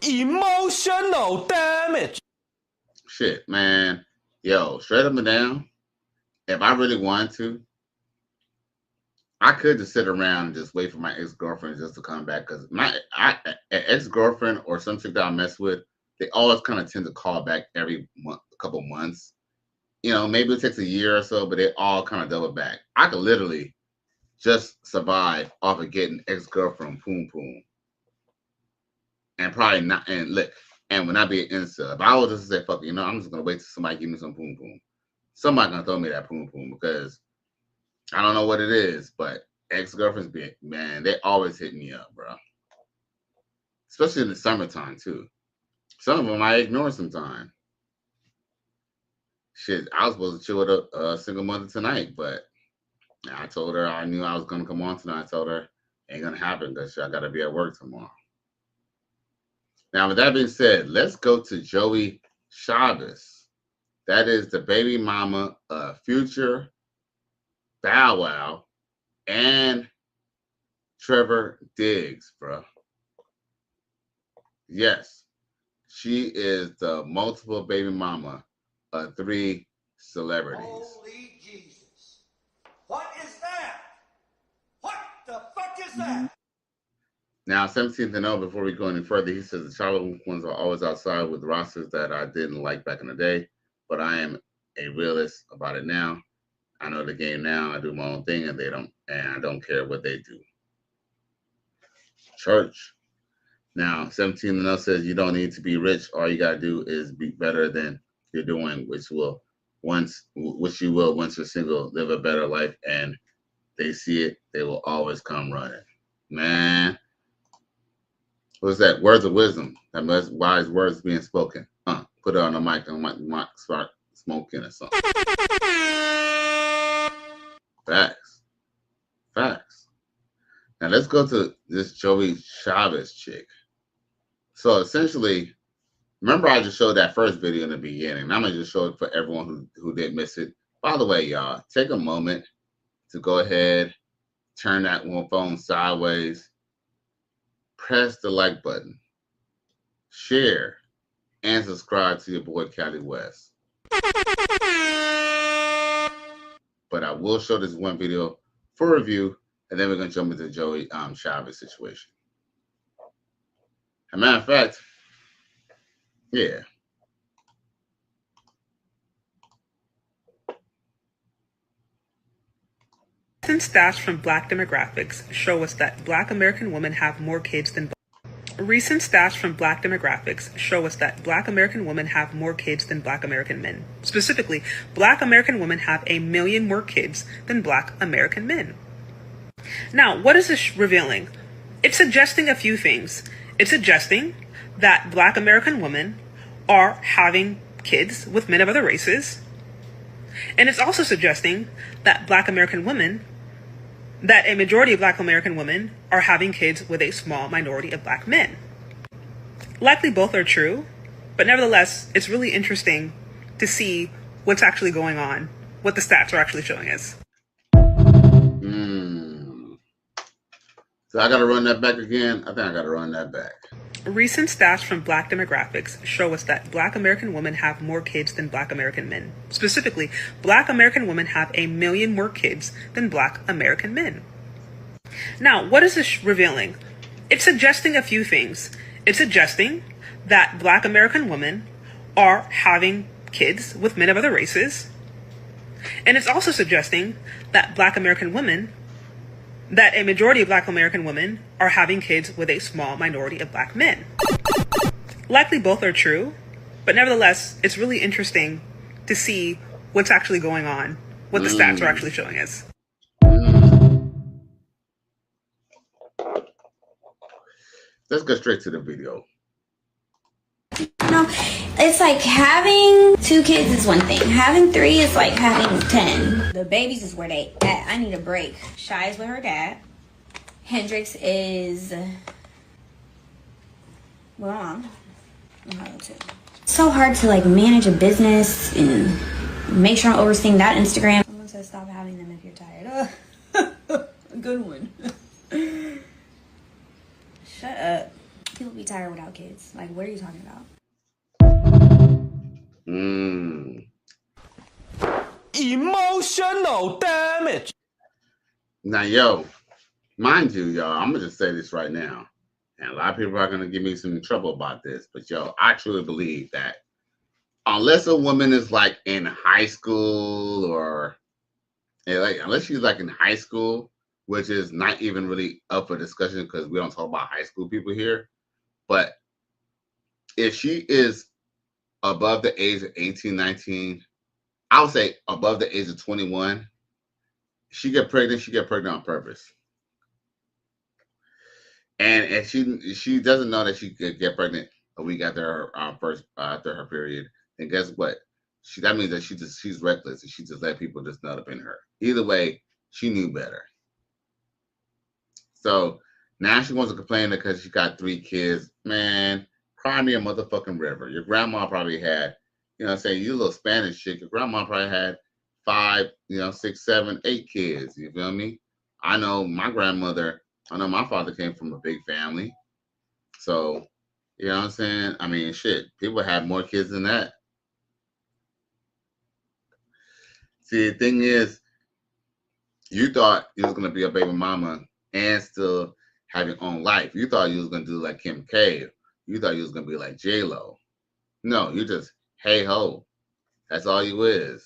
Speaker 18: Emotional damage.
Speaker 12: Shit, man. Yo, straight up and down, if I really wanted to, I could just sit around and just wait for my ex-girlfriend just to come back. Because my ex-girlfriend or some chick that I mess with, they always kind of tend to call back every month, couple months. Maybe it takes a year or so, but they all kind of double back. I could literally just survive off of getting ex-girlfriend poom poom. And probably not, and look, and when I be an incel, if I was just to say, fuck it, I'm just going to wait till somebody give me some poom poom. Somebody going to throw me that poom poom because I don't know what it is, but ex-girlfriends, man, they always hit me up, bro. Especially in the summertime, too. Some of them I ignore sometimes. Shit, I was supposed to chill with a single mother tonight, but I told her I knew I was going to come on tonight. I told her ain't going to happen because I got to be at work tomorrow. Now, with that being said, let's go to Joie Chavis. That is the baby mama of Future Bow Wow, and Trevor Diggs, bro. Yes, she is the multiple baby mama of 3 celebrities.
Speaker 18: Holy Jesus. What is that? What the fuck is that?
Speaker 12: Now, 17th before we go any further, he says the Charlotte ones are always outside with rosters that I didn't like back in the day, but I am a realist about it now. I know the game now. I do my own thing, and I don't care what they do. Church. Now, 17 says you don't need to be rich. All you gotta do is be better than you're doing, which you will once you're single, live a better life, and they see it, they will always come running. Man, what's that? Words of wisdom. That must wise words being spoken. Put it on the mic and mic start smoking or something. Facts. Facts. Now let's go to this Joie Chavis chick. So essentially, remember I just showed that first video in the beginning. I'm gonna just show it for everyone who didn't miss it. By the way, y'all, take a moment to go ahead, turn that one phone sideways, press the like button, share, and subscribe to your boy Cali West. But I will show this one video for review, and then we're gonna jump into the Joie Chavis situation. As a matter of fact, yeah.
Speaker 14: Recent stats from Black demographics show us that Black American women have more kids than Recent stats from Black demographics show us that Black American women have more kids than Black American men. Specifically, Black American women have 1 million more kids than Black American men. Now, what is this revealing? It's suggesting a few things. It's suggesting that Black American women are having kids with men of other races. And it's also suggesting that that a majority of Black American women are having kids with a small minority of Black men. Likely both are true, but nevertheless, it's really interesting to see what's actually going on, what the stats are actually showing us.
Speaker 12: So I gotta run that back again? I think I gotta run that back.
Speaker 14: Recent stats from Black demographics show us that Black American women have more kids than Black American men. Specifically, Black American women have 1 million more kids than Black American men. Now, what is this revealing? It's suggesting a few things. It's suggesting that Black American women are having kids with men of other races. And it's also suggesting that that a majority of Black American women are having kids with a small minority of Black men. Likely both are true, but nevertheless, it's really interesting to see what's actually going on, what the stats are actually showing us.
Speaker 12: Let's go straight to the video.
Speaker 20: No, it's like having 2 kids is one thing. Having 3 is like having 10. The babies is where they at. I need a break. Shy is with her dad. Hendrix is well, I'm too. It's so hard to like manage a business and make sure I'm overseeing that Instagram. Someone says stop having them if you're tired. A good one. Shut up. People be tired without kids. Like, what are you talking about?
Speaker 18: Emotional damage.
Speaker 12: Now, yo, mind you, y'all, I'm gonna just say this right now, and a lot of people are gonna give me some trouble about this, but yo, I truly believe that unless a woman is like in high school or unless she's like in high school, which is not even really up for discussion because we don't talk about high school people here, but if she is above the age of 18, 19, I would say above the age of 21, she get pregnant on purpose. And if she doesn't know that she could get pregnant a week after her period, then guess what? That means that she's reckless and she just let people just nut up in her. Either way, she knew better. So now she wants to complain because she got 3 kids. Man, cry me a motherfucking river. Your grandma probably had, you know what I'm saying, you little Spanish chick, your grandma probably had 5, 6, 7, 8 kids. You feel me? I know my father came from a big family. So, you know what I'm saying? I mean, shit, people have more kids than that. See, the thing is, you thought you was going to be a baby mama and still have your own life. You thought you was going to do like Kim K. You thought you was going to be like J-Lo. No, you just, hey ho. That's all you is.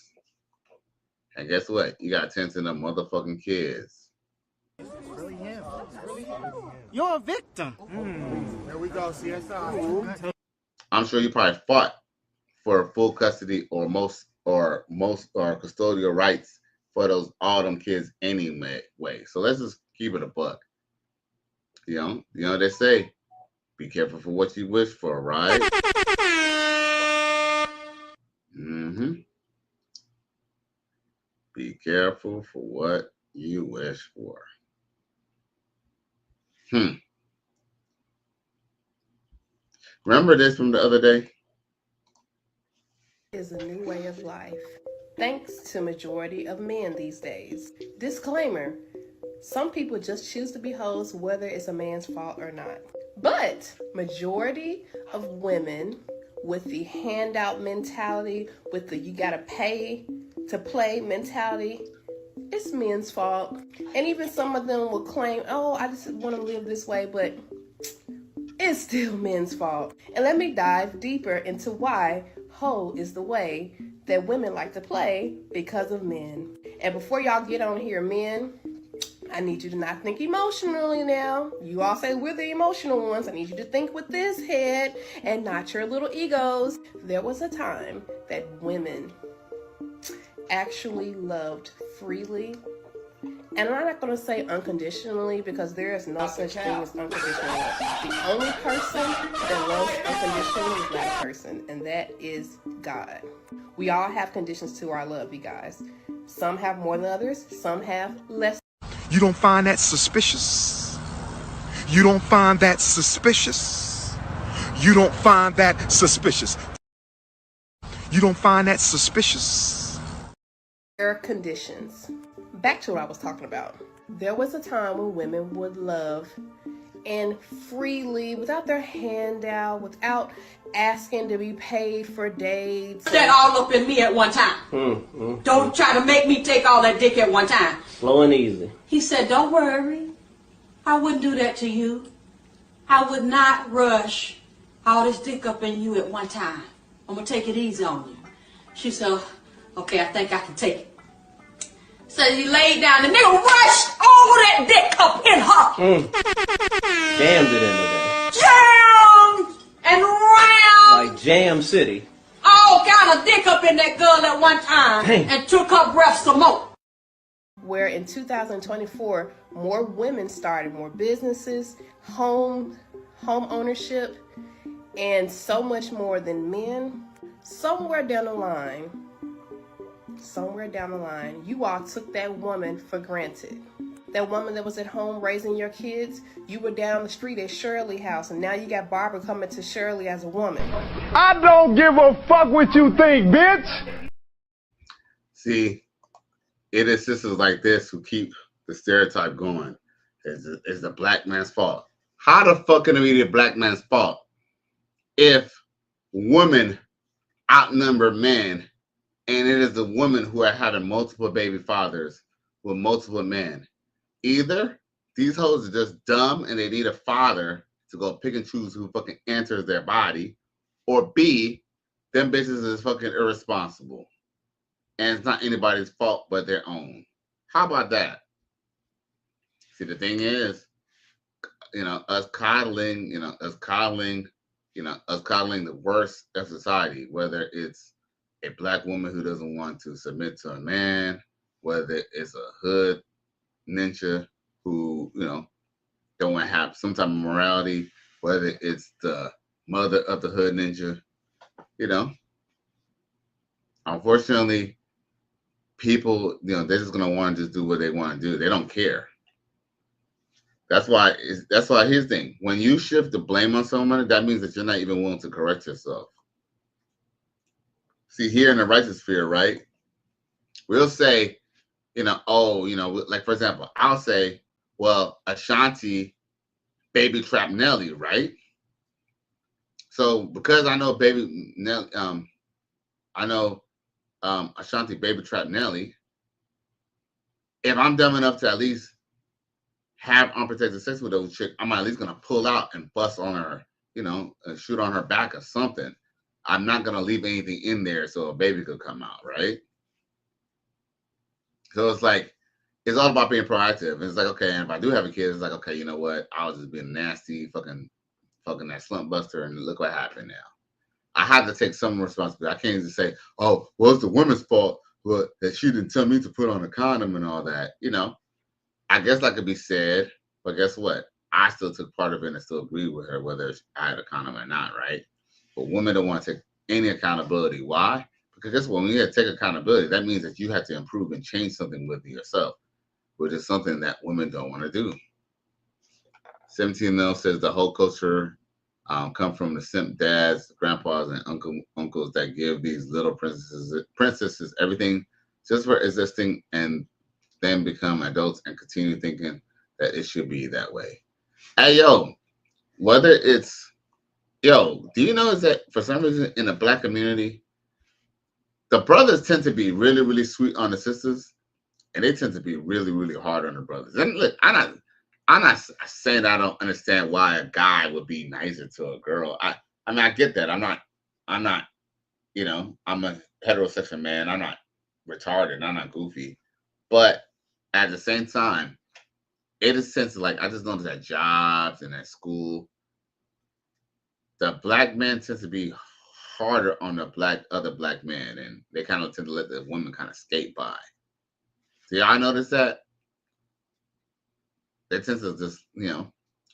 Speaker 12: And guess what? You got 10 to them motherfucking kids.
Speaker 21: Really him. You're a victim. There we go, CSI. I'm
Speaker 12: sure you probably fought for full custody or most custodial rights for all them kids anyway. So let's just keep it a buck. You know they say, be careful for what you wish for, right? Be careful for what you wish for. Remember this from the other day?
Speaker 22: Is a new way of life, thanks to majority of men these days. Disclaimer, some people just choose to be hoes whether it's a man's fault or not. But majority of women with the handout mentality, with the you gotta pay to play mentality, it's men's fault. And even some of them will claim, oh, I just want to live this way, but it's still men's fault. And let me dive deeper into why hoe is the way that women like to play because of men. And before y'all get on here, men, I need you to not think emotionally now. You all say we're the emotional ones. I need you to think with this head and not your little egos. There was a time that women actually loved freely. And I'm not going to say unconditionally because there is no such thing as unconditional love. The only person that loves unconditionally is not a person, and that is God. We all have conditions to our love, you guys. Some have more than others. Some have less.
Speaker 13: You don't find that suspicious? You don't find that suspicious? You don't find that suspicious? You don't find that suspicious?
Speaker 22: There are conditions. Back to what I was talking about. There was a time when women would love and freely, without their handout, without asking to be paid for dates.
Speaker 10: That all up in me at one time. Don't try to make me take all that dick at one time.
Speaker 11: Slow and easy.
Speaker 10: He said, don't worry. I wouldn't do that to you. I would not rush all this dick up in you at one time. I'm going to take it easy on you. She said, okay, I think I can take it. So he laid down, the nigga rushed all that dick up in her.
Speaker 11: Jammed it in there.
Speaker 10: Jammed and round.
Speaker 11: Like Jam City.
Speaker 10: All kind of dick up in that girl at one time. Dang. And took her breath some more.
Speaker 22: Where in 2024, more women started more businesses, home ownership, and so much more than men. Somewhere down the line, you all took that woman for granted. That woman that was at home raising your kids, you were down the street at Shirley house, and now you got Barbara coming to Shirley as a woman.
Speaker 15: I don't give a fuck what you think, bitch.
Speaker 12: See, it is sisters like this who keep the stereotype going. It's the black man's fault. How the fuck can it be the black man's fault if women outnumber men? And it is the woman who are having multiple baby fathers with multiple men. Either these hoes are just dumb and they need a father to go pick and choose who fucking enters their body, or B, them bitches is fucking irresponsible. And it's not anybody's fault but their own. How about that? See, the thing is, us coddling the worst of society, whether it's a black woman who doesn't want to submit to a man, whether it's a hood ninja who, don't want to have some type of morality, whether it's the mother of the hood ninja, unfortunately, people, they're just going to want to just do what they want to do. They don't care. That's why here's the thing. When you shift the blame on someone, that means that you're not even willing to correct yourself. See, here in the righteous sphere, right? we'll say, like for example, I'll say, well, Ashanti baby trap Nelly, right? So because I know baby Nelly, I know Ashanti baby trap Nelly. If I'm dumb enough to at least have unprotected sex with those chick, I'm at least gonna pull out and bust on her, and shoot on her back or something. I'm not gonna leave anything in there so a baby could come out, right? So it's like, it's all about being proactive. And it's like, okay, and if I do have a kid, it's like, okay, you know what? I was just being nasty, fucking that slump buster, and look what happened now. I have to take some responsibility. I can't just say, oh, well, it's the woman's fault, but that she didn't tell me to put on a condom and all that. I guess that could be said, but guess what? I still took part of it and still agree with her, whether I had a condom or not, right? But women don't want to take any accountability. Why? Because guess what? When you have to take accountability, that means that you have to improve and change something with yourself, which is something that women don't want to do. 17 says the whole culture come from the simp dads, grandpas, and uncles that give these little princesses everything just for existing, and then become adults and continue thinking that it should be that way. Hey, whether it's, do you know is that for some reason in the Black community, the brothers tend to be really, really sweet on the sisters, and they tend to be really, really hard on the brothers. And look, I'm not saying I don't understand why a guy would be nicer to a girl. I mean, I get that. I'm not, I'm a heterosexual man. I'm not retarded. I'm not goofy. But at the same time, it is sense like I just noticed at jobs and at school, the Black men tend to be harder on the other Black men, and they kind of tend to let the women kind of skate by. Do y'all notice that? They tend to just,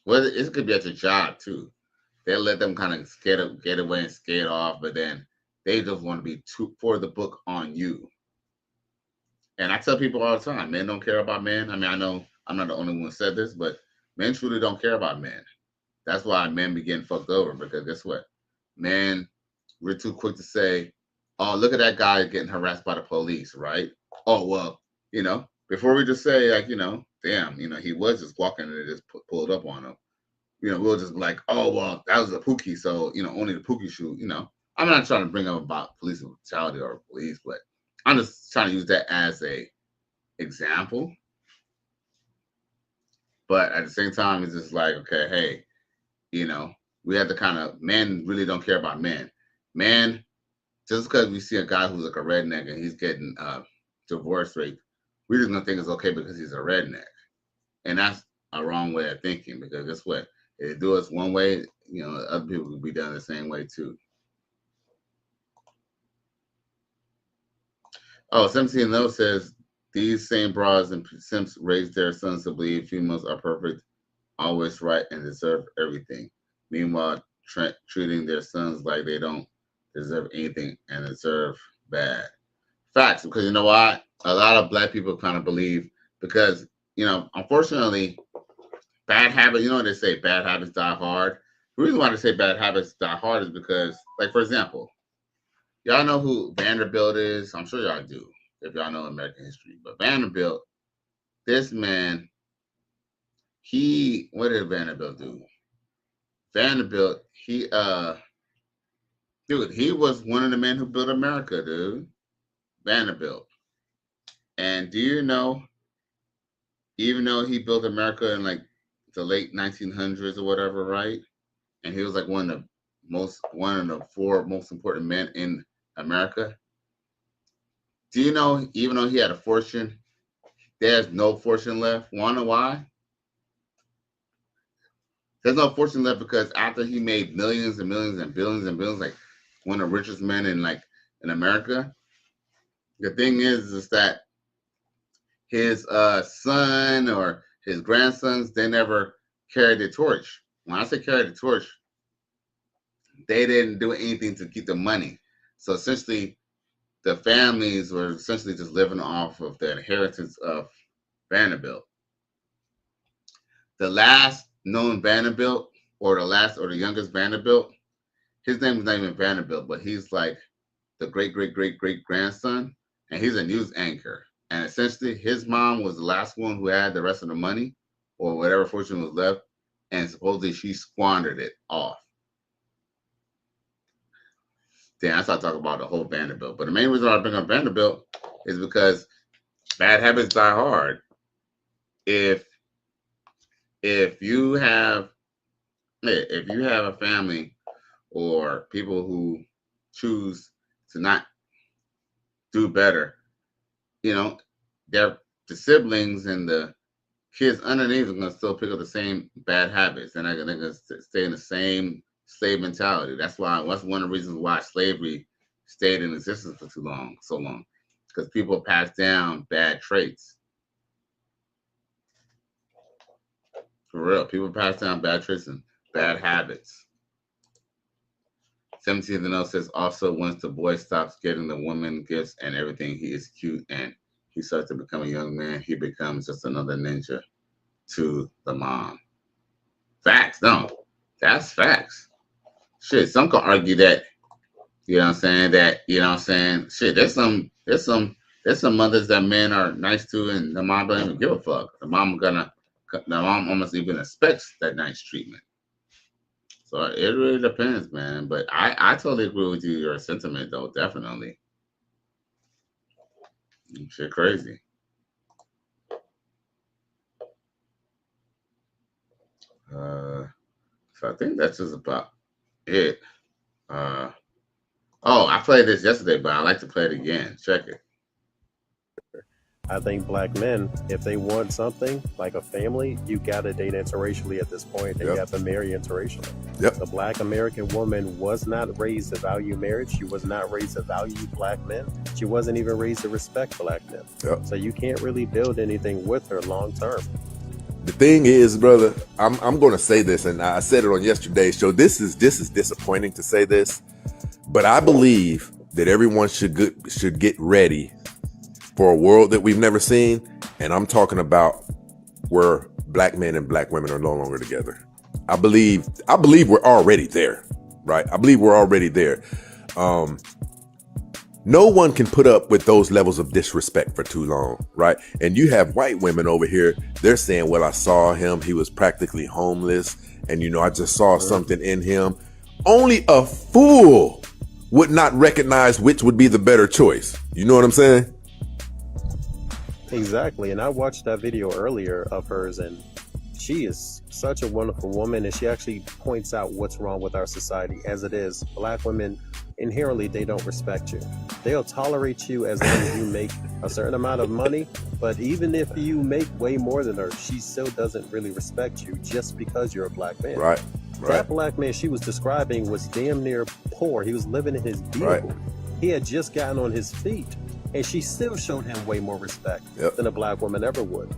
Speaker 12: whether it could be at your job too. They'll let them kind of get away and skate off, but then they just want to be too for the book on you. And I tell people all the time, men don't care about men. I mean, I know I'm not the only one who said this, but men truly don't care about men. That's why men be getting fucked over, because guess what? Men, we're too quick to say, oh, look at that guy getting harassed by the police, right? Oh, well, before we just say, like, damn, he was just walking and they just pulled up on him. We'll just be like, oh, well, that was a Pookie, so, only the Pookie shoot, I'm not trying to bring up about police brutality or police, but I'm just trying to use that as a example. But at the same time, it's just like, okay, hey, we have to kind of, men really don't care about men. Men, just because we see a guy who's like a redneck and he's getting divorce rate, we're just gonna think it's okay because he's a redneck. And that's a wrong way of thinking, because guess what? If they do it one way, other people will be done the same way too. Oh, 17 says, these same bras and simps raise their sons to believe females are perfect, always right, and deserve everything. Meanwhile, treating their sons like they don't deserve anything and deserve bad. Facts, because you know what? A lot of Black people kind of believe, because, unfortunately, bad habits, they say bad habits die hard. The reason why they say bad habits die hard is because, like, for example, y'all know who Vanderbilt is? I'm sure y'all do, if y'all know American history. But Vanderbilt, this man, what did Vanderbilt do? Vanderbilt, he was one of the men who built America, dude. Vanderbilt. And do you know, even though he built America in like the late 1900s or whatever, right? And he was like one of the four most important men in America. Do you know, even though he had a fortune, there's no fortune left? Want to know why? There's no fortune left because after he made millions and millions and billions, like one of the richest men in America, the thing is that his son or his grandsons, they never carried the torch. When I say carry the torch, they didn't do anything to keep the money. So essentially, the families were essentially just living off of the inheritance of Vanderbilt. The last known Vanderbilt, or the youngest Vanderbilt, his name is not even Vanderbilt, but he's like the great grandson. and he's a news anchor. And essentially, his mom was the last one who had the rest of the money or whatever fortune was left, and supposedly she squandered it off. Then I start talking about the whole Vanderbilt. But the main reason I bring up Vanderbilt is because bad habits die hard. If you have a family or people who choose to not do better, you know, the siblings and the kids underneath are going to still pick up the same bad habits, and they're going to stay in the same slave mentality. That's one of the reasons why slavery stayed in existence for so long, because people pass down bad traits. For real, people pass down bad traits and bad habits. 17th and says also once the boy stops getting the woman gifts and everything, he is cute and he starts to become a young man, he becomes just another ninja to the mom. Facts, no. That's facts. Shit, some could argue that, you know what I'm saying, shit, there's some mothers that men are nice to and the mom doesn't even give a fuck. The mom almost even expects that nice treatment. So it really depends, man. But I totally agree with you, your sentiment though, definitely. Shit crazy. So I think that's just about it. I played this yesterday, but I like to play it again. Check it.
Speaker 1: I think black men, if they want something like a family, you gotta date interracially at this point, and you have to marry interracially. The black American woman was not raised to value marriage. She was not raised to value black men. She wasn't even raised to respect black men. So you can't really build anything with her long term.
Speaker 7: The thing is, brother, I'm going to say this, and I said it on yesterday's show. This is disappointing to say this, but I believe that everyone should get ready for a world that we've never seen, and I'm talking about where black men and black women are no longer together. I believe we're already there, right? I believe we're already there. No one can put up with those levels of disrespect for too long, right? And you have white women over here, they're saying, well, I saw him, he was practically homeless, and I just saw something in him. Only a fool would not recognize which would be the better choice. You know what I'm saying?
Speaker 1: Exactly, and I watched that video earlier of hers, and she is such a wonderful woman, and she actually points out what's wrong with our society as it is. Black women, inherently, they don't respect you. They'll tolerate you as long as you make a certain amount of money, but even if you make way more than her, she still doesn't really respect you just because you're a black man.
Speaker 7: Right.
Speaker 1: That black man she was describing was damn near poor. He was living in his vehicle. He had just gotten on his feet. And she still showed him way more respect than a black woman ever would.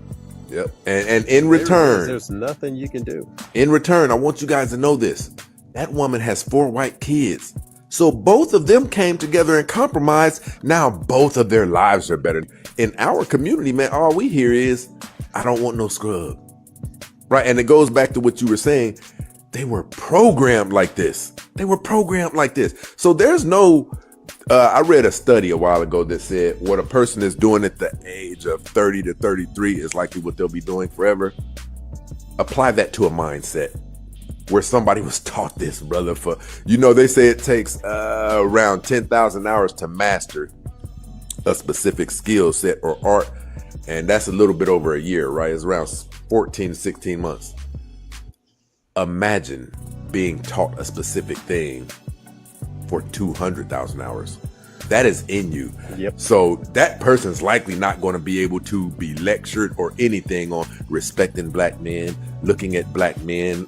Speaker 7: And in return,
Speaker 1: there's nothing you can do.
Speaker 7: In return, I want you guys to know this. That woman has 4 white kids. So both of them came together and compromised. Now both of their lives are better. In our community, man, all we hear is, I don't want no scrub. Right? And it goes back to what you were saying. They were programmed like this. So there's no... I read a study a while ago that said what a person is doing at the age of 30 to 33 is likely what they'll be doing forever. Apply that to a mindset where somebody was taught this, brother, for, they say it takes around 10,000 hours to master a specific skill set or art. And that's a little bit over a year, right? It's around 14 to 16 months. Imagine being taught a specific thing for 200,000 hours. That is in you. So that person's likely not going to be able to be lectured or anything on respecting black men, looking at black men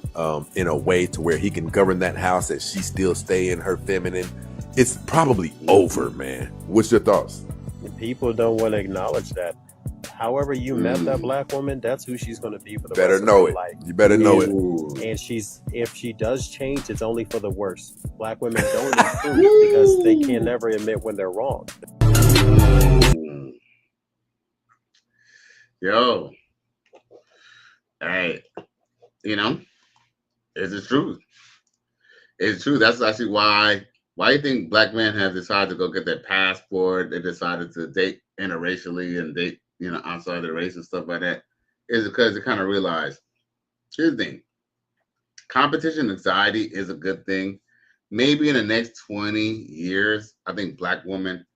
Speaker 7: in a way to where he can govern that house and she still stay in her feminine. It's probably over, man. What's your thoughts?
Speaker 1: People don't want to acknowledge that. However you met that black woman, that's who she's going to be for the
Speaker 7: rest
Speaker 1: of her life.
Speaker 7: You better know it.
Speaker 1: And if she does change, it's only for the worse. Black women don't improve because they can never admit when they're wrong.
Speaker 12: Yo, hey, it's the truth. It's true. That's actually why Why do you think black men have decided to go get their passport? They decided to date interracially and date, outside their race and stuff like that. Is because they kind of realize, here's the thing, competition anxiety is a good thing. Maybe in the next 20 years, I think black women,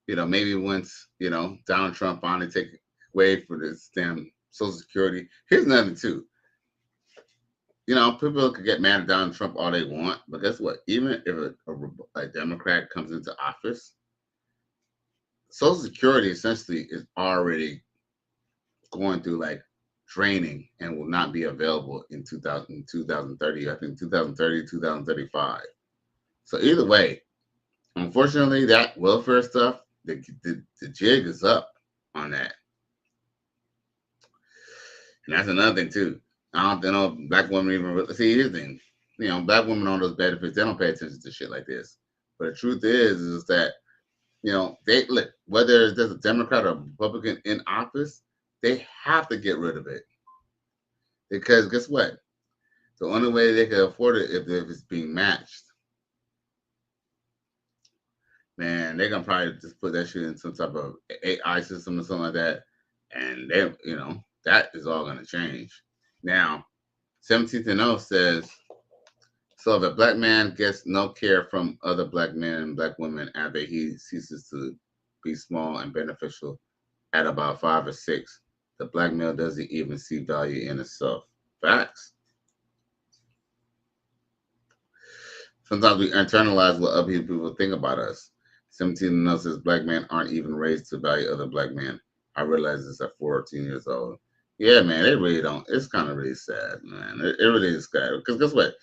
Speaker 12: maybe once, Donald Trump finally take away for this damn Social Security. Here's another too. People could get mad at Donald Trump all they want, but guess what? Even if a Democrat comes into office, Social Security essentially is already going through like draining and will not be available in 2030. I think 2030, 2035. So either way, unfortunately, that welfare stuff, the jig is up on that. And that's another thing too. I don't know black women even see. Here's the thing, black women on those benefits, they don't pay attention to shit like this. But the truth is that they look, whether there's a Democrat or a Republican in office, they have to get rid of it because guess what? The only way they can afford it if it's being matched. Man, they're gonna probably just put that shit in some type of AI system or something like that, and they, that is all gonna change. Now, 17th and 0 says, so if a black man gets no care from other black men and black women after he ceases to be small and beneficial at about 5 or 6, the black male doesn't even see value in itself. Facts. Sometimes we internalize what other people think about us. 17 and 0 says black men aren't even raised to value other black men. I realized this at 14 years old. Yeah, man, they really don't. It's kind of really sad, man. It really is sad. Because guess what?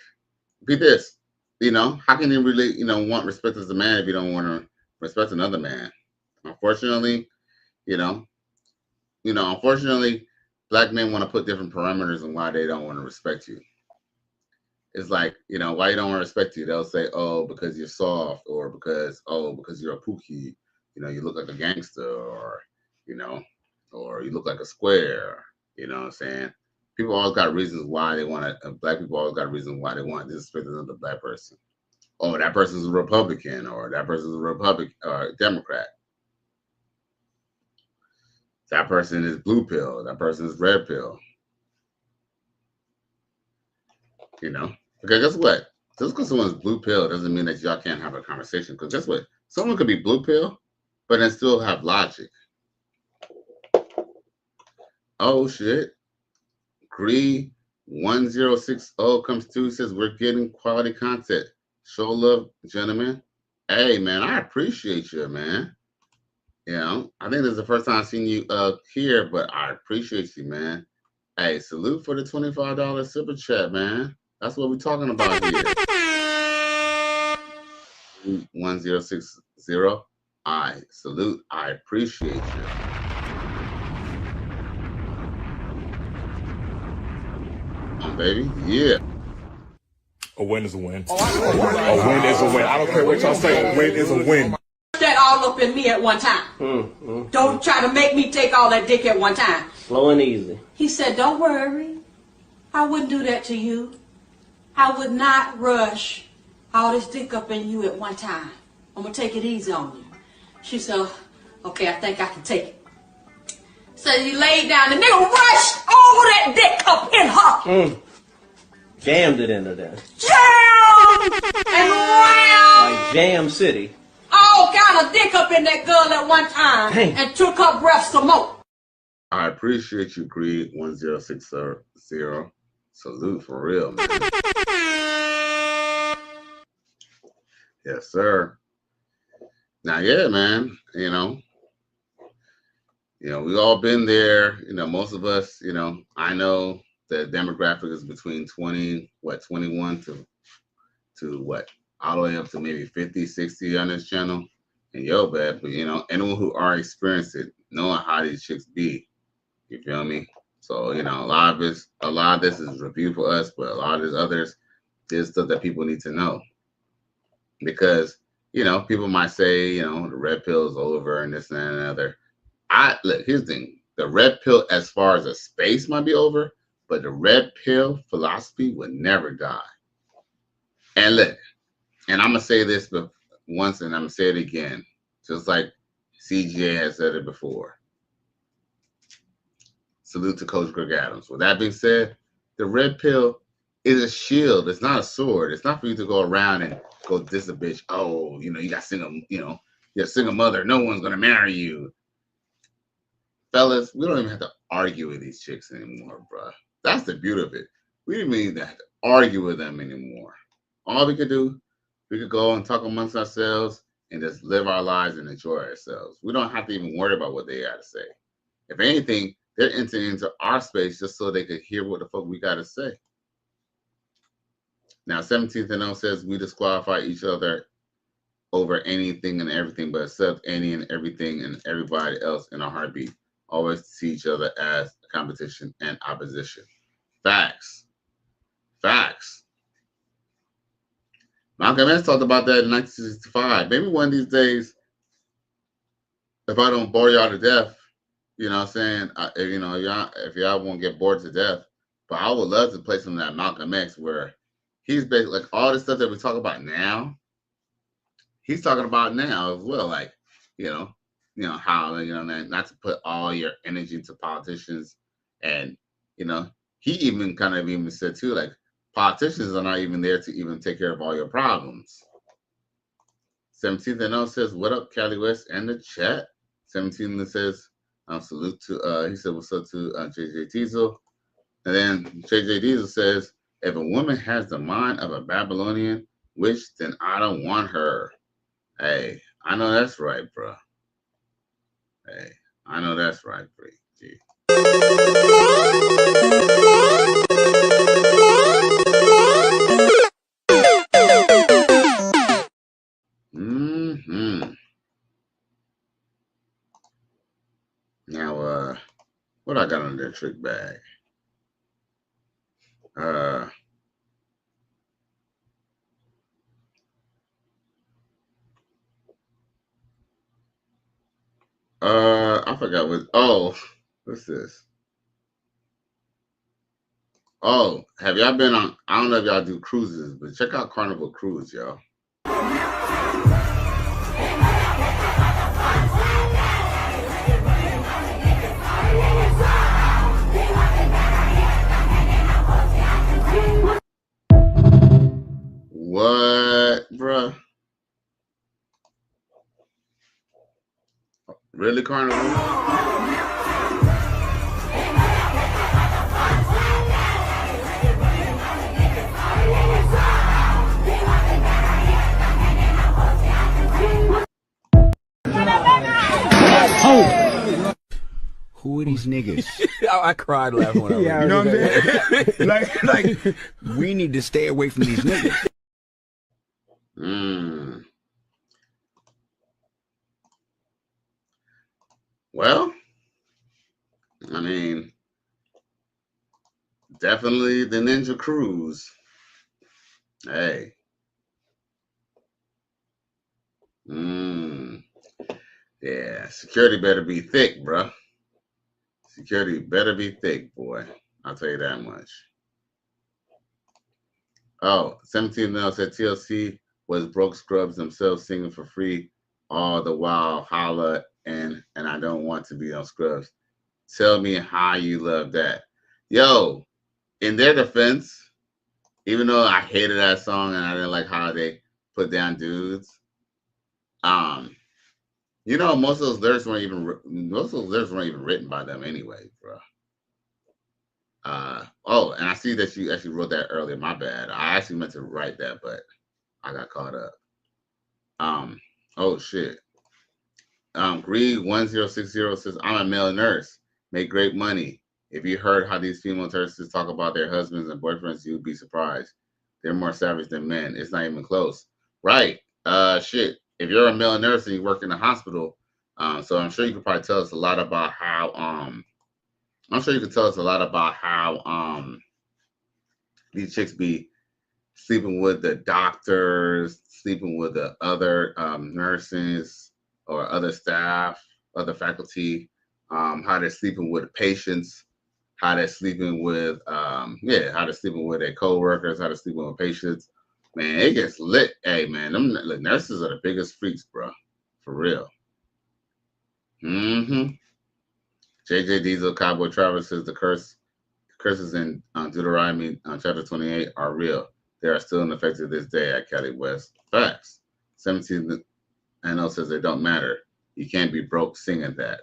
Speaker 12: Be this, how can you really, want respect as a man if you don't want to respect another man? Unfortunately, unfortunately, black men want to put different parameters on why they don't want to respect you. It's like, why you don't want to respect you? They'll say, oh, because you're soft, or because you're a pookie, you look like a gangster, or you look like a square. You know what I'm saying? People always got reasons why they want to. Black people always got reasons why they want to disrespect another black person. Oh, that person's a Republican, or that person's a Republican or Democrat. That person is blue pill. That person is red pill. Because guess what? Just because someone's blue pill doesn't mean that y'all can't have a conversation. Because guess what? Someone could be blue pill, but then still have logic. Oh shit. Gree 1060 comes through, says we're getting quality content. Show love, gentlemen. Hey man, I appreciate you, man. I think this is the first time I've seen you here, but I appreciate you, man. Hey, salute for the $25 super chat, man. That's what we're talking about here. 1060. I salute. I appreciate you. Baby, yeah.
Speaker 2: A win is a win. A win is a win. I don't care what y'all say. A win is a win.
Speaker 10: That all up in me at one time. Don't try to make me take all that dick at one time.
Speaker 11: Slow and easy.
Speaker 10: He said, don't worry. I wouldn't do that to you. I would not rush all this dick up in you at one time. I'm going to take it easy on you. She said, okay, I think I can take it. So he laid down. The nigga rushed all that dick up in her.
Speaker 11: Jammed it into there.
Speaker 10: Jam! And ram!
Speaker 11: Like Jam City.
Speaker 10: All kind of dick up in that girl at one time. Dang. And took her breath some more.
Speaker 12: I appreciate you, Greed 1060. Salute for real, man. Yes, sir. Now, yeah, man, we all been there. Most of us, I know the demographic is between 21 to what, all the way up to maybe 50, 60 on this channel. And but anyone who already experienced it, knowing how these chicks be, you feel me? So, a lot of this is review for us, but a lot of this others is stuff that people need to know. Because, people might say, the red pill is over and this and that and other. Look, here's the thing. The red pill, as far as a space, might be over, but the red pill philosophy would never die. And look, and I'm gonna say this, but once and I'm going to say it again, just like CGA has said it before. Salute to Coach Greg Adams. With that being said, the red pill is a shield. It's not a sword. It's not for you to go around and go diss a bitch. Oh, you got single, you're a single mother. No one's going to marry you. Fellas, we don't even have to argue with these chicks anymore, bro. That's the beauty of it. We didn't even have to argue with them anymore. All we could do, we could go and talk amongst ourselves and just live our lives and enjoy ourselves. We don't have to even worry about what they got to say. If anything, they're entering into our space just so they could hear what the fuck we got to say. Now, 17th and 0 says we disqualify each other over anything and everything, but accept any and everything and everybody else in a heartbeat. Always see each other as competition and opposition. Facts. Facts. Malcolm X talked about that in 1965. Maybe one of these days, if I don't bore y'all to death, you know what I'm saying? If y'all won't get bored to death, but I would love to play some of that Malcolm X where he's basically like all the stuff that we talk about now, he's talking about now as well. Like, how, not to put all your energy into politicians. And, he even kind of even said too, like, politicians are not even there to even take care of all your problems. 17th and 0 says, what up, Cali West and the chat. 17 says, salute to, he said, what's up to JJ Diesel. And then JJ Diesel says, if a woman has the mind of a Babylonian witch, then I don't want her. Hey, I know that's right, bro. Hey, I know that's right, bro. G. Now, what I got on their trick bag? I forgot what. What's this? Oh, have y'all been on? I don't know if y'all do cruises, but check out Carnival Cruise, y'all. What, bruh? Really, Carnival?
Speaker 3: Who are these niggas?
Speaker 9: I cried laughing when I read it.
Speaker 3: You know what I'm saying? like, we need to stay away from these niggas.
Speaker 12: Well, I mean, definitely the Ninja Cruise. Hey. Yeah, security better be thick, bruh. Security better be thick, boy. I'll tell you that much. Oh, 17 now said TLC was broke scrubs themselves singing for free all the while. Holla and I don't want to be on Scrubs. Tell me how you love that. Yo, in their defense, even though I hated that song and I didn't like how they put down dudes, most of those lyrics weren't even written by them anyway, bro. And I see that you actually wrote that earlier. My bad. I actually meant to write that, but I got caught up. Oh shit. Greed 1060 says, I'm a male nurse, make great money. If you heard how these female nurses talk about their husbands and boyfriends, you'd be surprised. They're more savage than men. It's not even close. Right. Shit. If you're a male nurse and you work in a hospital, so I'm sure you could probably tell us a lot about how these chicks be sleeping with the doctors, sleeping with the other nurses or other staff, other faculty, how they're sleeping with patients, how they're sleeping with how they're sleeping with their coworkers, how they're sleeping with patients, Man, it gets lit. Hey, man, them look, nurses are the biggest freaks, bro. For real. JJ Diesel, Cowboy Travis says the curses in Deuteronomy chapter 28 are real. They are still in effect to this day at Cali West. Facts. 17 NL says they don't matter. You can't be broke singing that.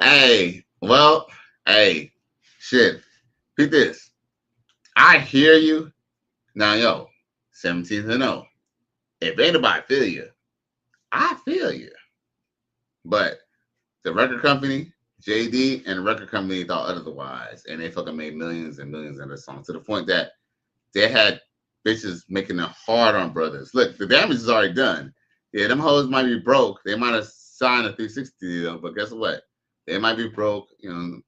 Speaker 12: Hey, well, hey, shit. Beat this. I hear you. Now, yo, 17th and 0. If anybody feel you, I feel you. But the record company, JD, and the record company thought otherwise. And they fucking made millions and millions in the song to the point that they had bitches making it hard on brothers. Look, the damage is already done. Yeah, them hoes might be broke. They might have signed a 360 deal, but guess what? They might be broke,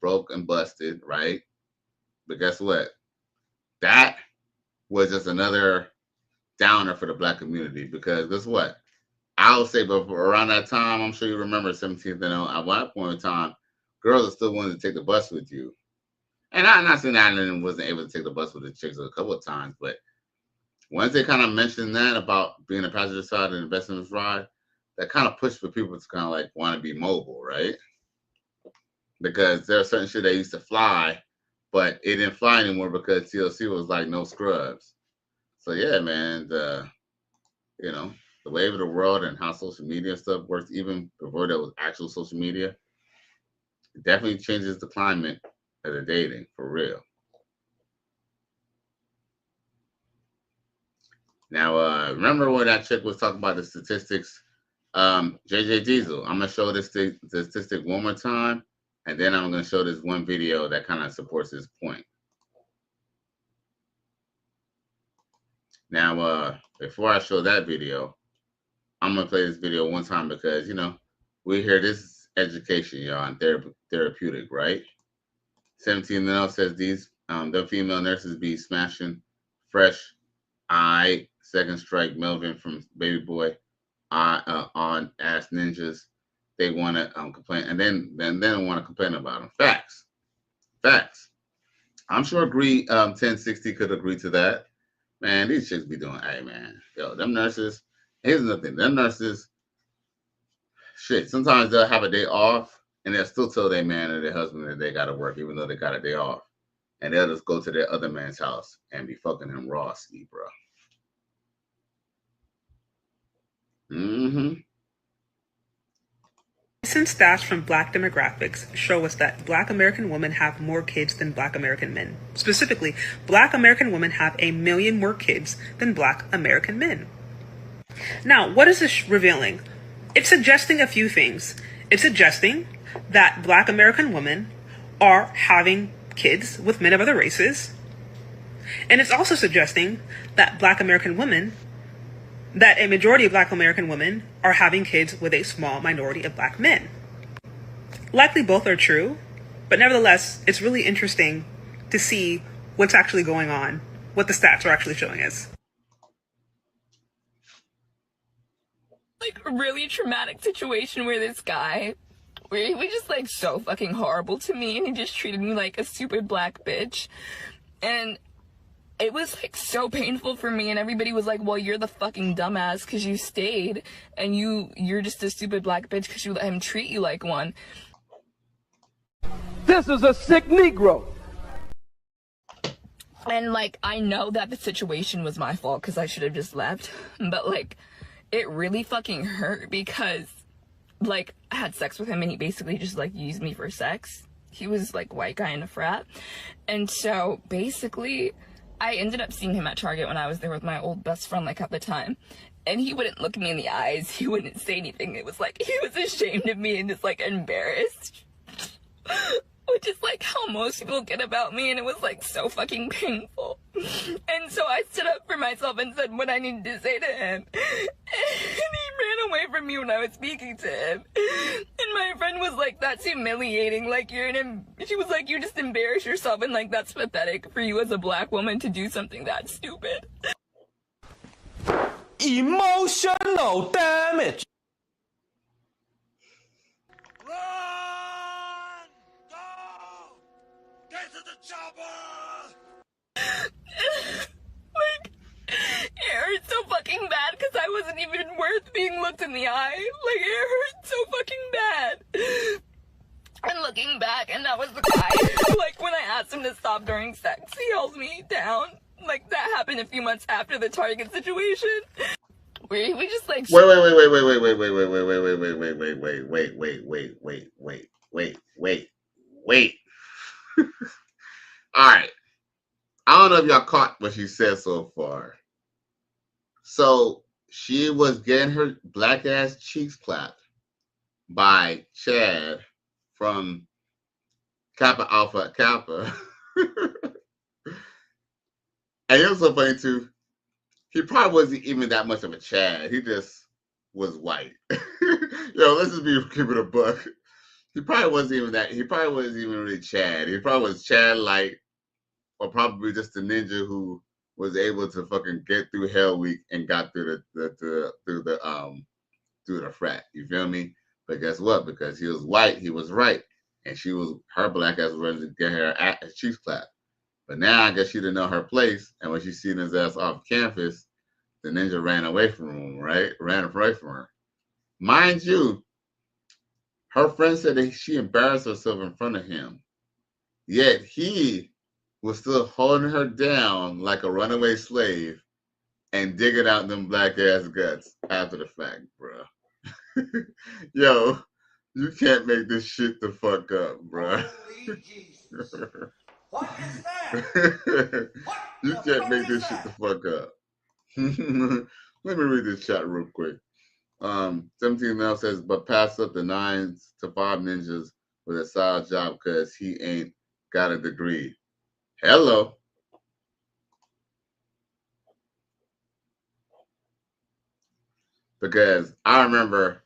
Speaker 12: broke and busted, right? But guess what? That was just another downer for the black community because guess what? I'll say, but around that time, I'm sure you remember 17th and 0. At one point in time, girls are still willing to take the bus with you. And I'm not saying that I wasn't able to take the bus with the chicks a couple of times, but once they kind of mentioned that about being a passenger side and investment ride, that kind of pushed for people to kind of like want to be mobile, right? Because there are certain shit that used to fly, but it didn't fly anymore because TLC was like no scrubs. So yeah, man, the wave of the world and how social media stuff works, even before there was actual social media, it definitely changes the climate of the dating for real. Now, remember when that chick was talking about the statistics? JJ Diesel, I'm gonna show this statistic one more time, and then I'm gonna show this one video that kind of supports this point. Now, before I show that video, I'm gonna play this video one time because we hear this education, y'all, and therapeutic, right? 17 and 0 says these the female nurses be smashing fresh. Second strike Melvin from Baby Boy on ass ninjas. They want to complain, and then want to complain about them. Facts. I'm sure 1060 could agree to that. Man, these chicks be doing, hey man, yo, them nurses. Here's another thing, them nurses. Shit, sometimes they'll have a day off, and they'll still tell their man or their husband that they got to work, even though they got a day off, and they'll just go to their other man's house and be fucking him raw ski, bro.
Speaker 14: Recent stats from Black demographics show us that Black American women have more kids than Black American men. Specifically, Black American women have 1 million more kids than Black American men. Now, what is this revealing? It's suggesting a few things. It's suggesting that Black American women are having kids with men of other races. And it's also suggesting that that a majority of Black American women are having kids with a small minority of Black men. Likely both are true, but nevertheless, it's really interesting to see what's actually going on, what the stats are actually showing us.
Speaker 6: Like a really traumatic situation where this guy, where he was just like so fucking horrible to me and he just treated me like a stupid Black bitch. And it was like so painful for me, and everybody was like, well, you're the fucking dumbass because you stayed, and you're just a stupid Black bitch because you let him treat you like one.
Speaker 15: This is a sick Negro.
Speaker 6: And like, I know that the situation was my fault because I should have just left, but like, it really fucking hurt because like, I had sex with him and he basically just like used me for sex. He was like white guy in a frat, and so basically I ended up seeing him at Target when I was there with my old best friend, like, at the time. And he wouldn't look me in the eyes. He wouldn't say anything. It was like, he was ashamed of me and just, like, embarrassed. Which is, like, how most people get about me. And it was, like, so fucking painful. And so I stood up for myself and said what I needed to say to him. And he ran away from me when I was speaking to him. And my friend was like, that's humiliating. Like, she was like, you just embarrass yourself. And, like, that's pathetic for you as a Black woman to do something that stupid.
Speaker 15: Emotional damage.
Speaker 18: Run! Go! Get to the chopper!
Speaker 6: Like, looked in the eye. Like, it hurt so fucking bad. And looking back, and that was the guy. Like, when I asked him to stop during sex, he held me down. Like, that happened a few months after the Target situation. We just like...
Speaker 12: Wait. All right. I don't know if y'all caught what she said so far. So she was getting her black ass cheeks clapped by Chad from Kappa Alpha Kappa. And it was so funny too. He probably wasn't even that much of a Chad. He just was white. Yo, let's just keep it a buck. He probably wasn't even really Chad. He probably was Chad light, or probably just a ninja who was able to fucking get through Hell Week and got through the frat. You feel me? But guess what? Because he was white, he was right, and her black ass was ready to get her cheeks clapped. But now I guess she didn't know her place, and when she seen his ass off campus, the ninja ran away from him, right? Ran away from her. Mind you, her friend said that she embarrassed herself in front of him, yet he was still holding her down like a runaway slave and digging out them black ass guts after the fact, bro. Yo, you can't make this shit the fuck up, bro.
Speaker 18: What is that?
Speaker 12: You can't make this shit the fuck up. Let me read this chat real quick. 17 now says, but pass up the 9 to 5 ninjas with a side job because he ain't got a degree. Hello. Because I remember,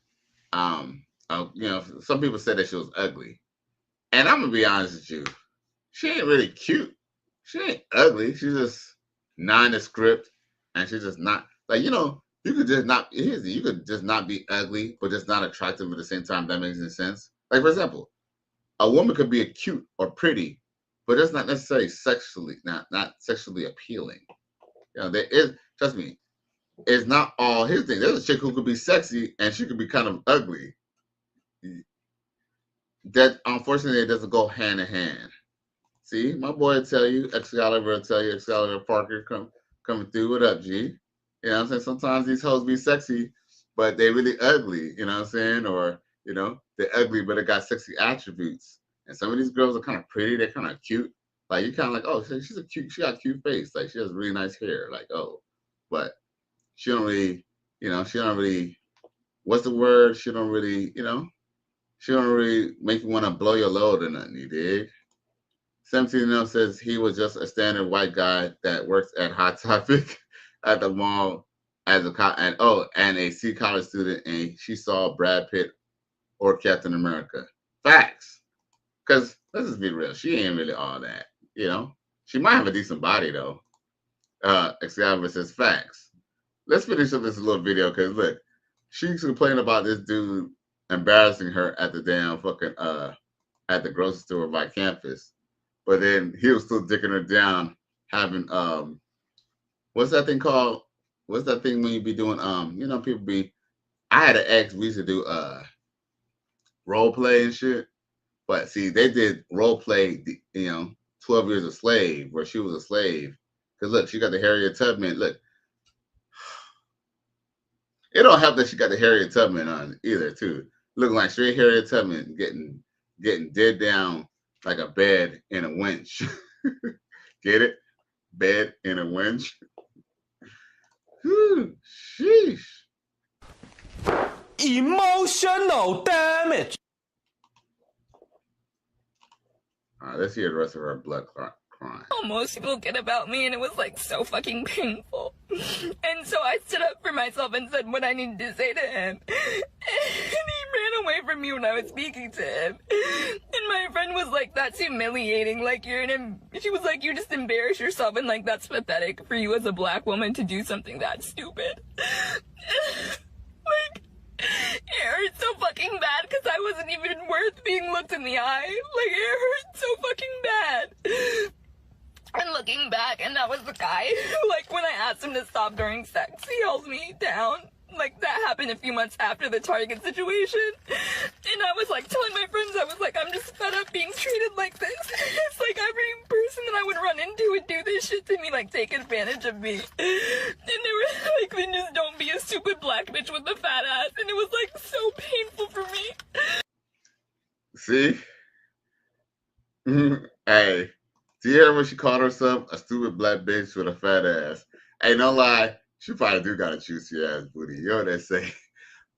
Speaker 12: some people said that she was ugly. And I'm going to be honest with you. She ain't really cute. She ain't ugly. She's just nondescript. And she's just not, like, you could just not be ugly, but just not attractive at the same time. If that makes any sense. Like, for example, a woman could be cute or pretty, but that's not necessarily not sexually appealing. There is, trust me, it's not all his thing. There's a chick who could be sexy and she could be kind of ugly. That, unfortunately, it doesn't go hand in hand. See, my boy will tell you, Excalibur will tell you, Excalibur Parker coming through. What up, G? You know what I'm saying? Sometimes these hoes be sexy, but they really ugly, you know what I'm saying? Or, they're ugly, but they got sexy attributes. And some of these girls are kind of pretty, they're kind of cute. Like, you're kind of like, oh, she got a cute face. Like, she has really nice hair. Like, oh. But she don't really, what's the word? She don't really make you want to blow your load or nothing, you dig? 17 says he was just a standard white guy that works at Hot Topic at the mall as and a C college student, and she saw Brad Pitt or Captain America. Facts. Because let's just be real, she ain't really all that. She might have a decent body though. Excalibur says facts. Let's finish up this little video because look, she's complaining about this dude embarrassing her at the damn fucking at the grocery store by campus. But then he was still dicking her down, having what's that thing called? What's that thing when you be doing I had an ex, we used to do role play and shit. But see, they did role play 12 Years a Slave, where she was a slave. Because look, she got the Harriet Tubman. Look. It don't help that she got the Harriet Tubman on either, too. Looking like straight Harriet Tubman getting dead down like a bed in a winch. Get it? Bed in a winch. Whew, sheesh.
Speaker 18: Emotional damage.
Speaker 12: All right, let's hear the rest of her blood crying.
Speaker 6: Most people get about me, and it was like so fucking painful. And so I stood up for myself and said what I needed to say to him. And he ran away from me when I was speaking to him. And my friend was like, that's humiliating. Like, she was like, you just embarrass yourself, and like, that's pathetic for you as a black woman to do something that stupid. Like, it hurt so fucking bad because I wasn't even worth being looked in the eye. Like, it hurt so fucking bad. And looking back, and that was the guy, like, when I asked him to stop during sex, he held me down. like that happened a few months after the Target situation, and I was like telling my friends, I was like, I'm just fed up being treated like this. It's like every person that I would run into would do this shit to me, like take advantage of me, and they were like, then just don't be a stupid black bitch with a fat ass, and it was like so painful for me.
Speaker 12: See? Hey, do you hear when she called herself a stupid black bitch with a fat ass? Hey, no lie, she probably do got a juicy ass booty. You know what they say?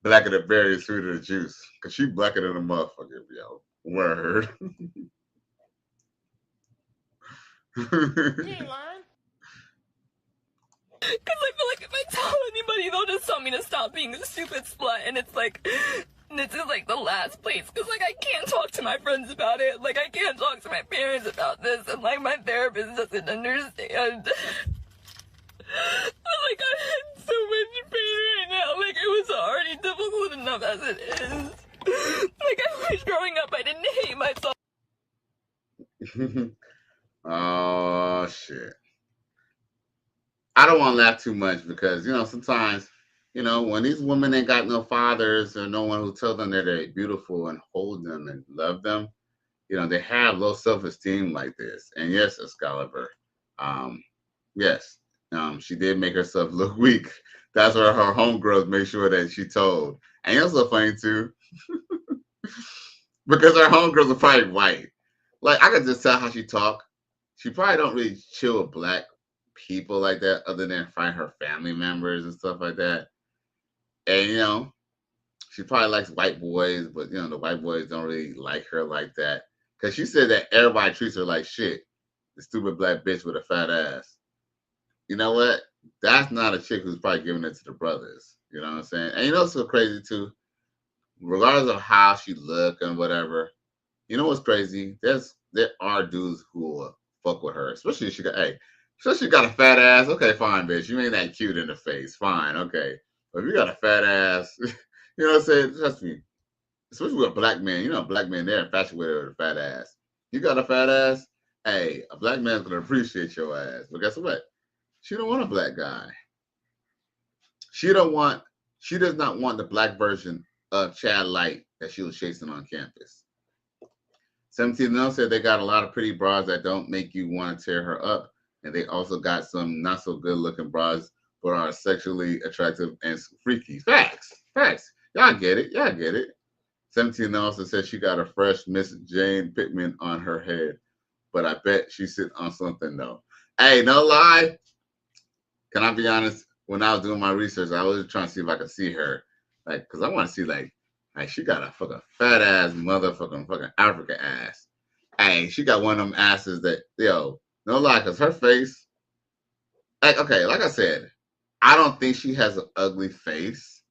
Speaker 12: Blacker the berry, sweeter the juice. Cause she blacker than a motherfucker, yo. Word.
Speaker 6: You ain't lying. Because I feel like if I tell anybody, they'll just tell me to stop being a stupid slut, and it's like, this is like the last place, because like I can't talk to my friends about it, like I can't talk to my parents about this, and like my therapist doesn't understand. Like I'm in so much pain right now, like it was already difficult enough as it is. Like I wish growing up I didn't hate myself.
Speaker 12: Oh shit. I don't want to laugh too much because, you know, sometimes, you know, when these women ain't got no fathers or no one who tells them that they're beautiful and hold them and love them, you know, they have low self-esteem like this. And yes, Excalibur, yes, she did make herself look weak. That's where her homegirls make sure that she told. And it's so funny too, because her homegirls are probably white. Like I could just tell how she talk. She probably don't really chill with black people like that, other than find her family members and stuff like that. And you know, she probably likes white boys, but you know, the white boys don't really like her like that. Cause she said that everybody treats her like shit. The stupid black bitch with a fat ass. You know what? That's not a chick who's probably giving it to the brothers. You know what I'm saying? And you know what's so crazy too? Regardless of how she look and whatever, you know what's crazy? There are dudes who will fuck with her, especially if she got especially got a fat ass. Okay, fine, bitch. You ain't that cute in the face. Fine, okay. But if you got a fat ass, you know what I'm saying? Trust me. Especially with a black man. You know, black men, they're infatuated with a fat ass. You got a fat ass, hey, a black man's gonna appreciate your ass. But guess what? She don't want a black guy. She does not want the black version of Chad Light that she was chasing on campus. 17 said they got a lot of pretty bras that don't make you want to tear her up. And they also got some not so good looking bras, but are sexually attractive and freaky. Facts. Y'all get it. 17 also said she got a fresh Miss Jane Pittman on her head, but I bet she sit on something though. Hey, no lie. Can I be honest? When I was doing my research, I was trying to see if I could see her, like, cause I want to see like she got a fucking fat ass motherfucking fucking African ass. Hey, she got one of them asses that no lie, cause her face, like I said, I don't think she has an ugly face.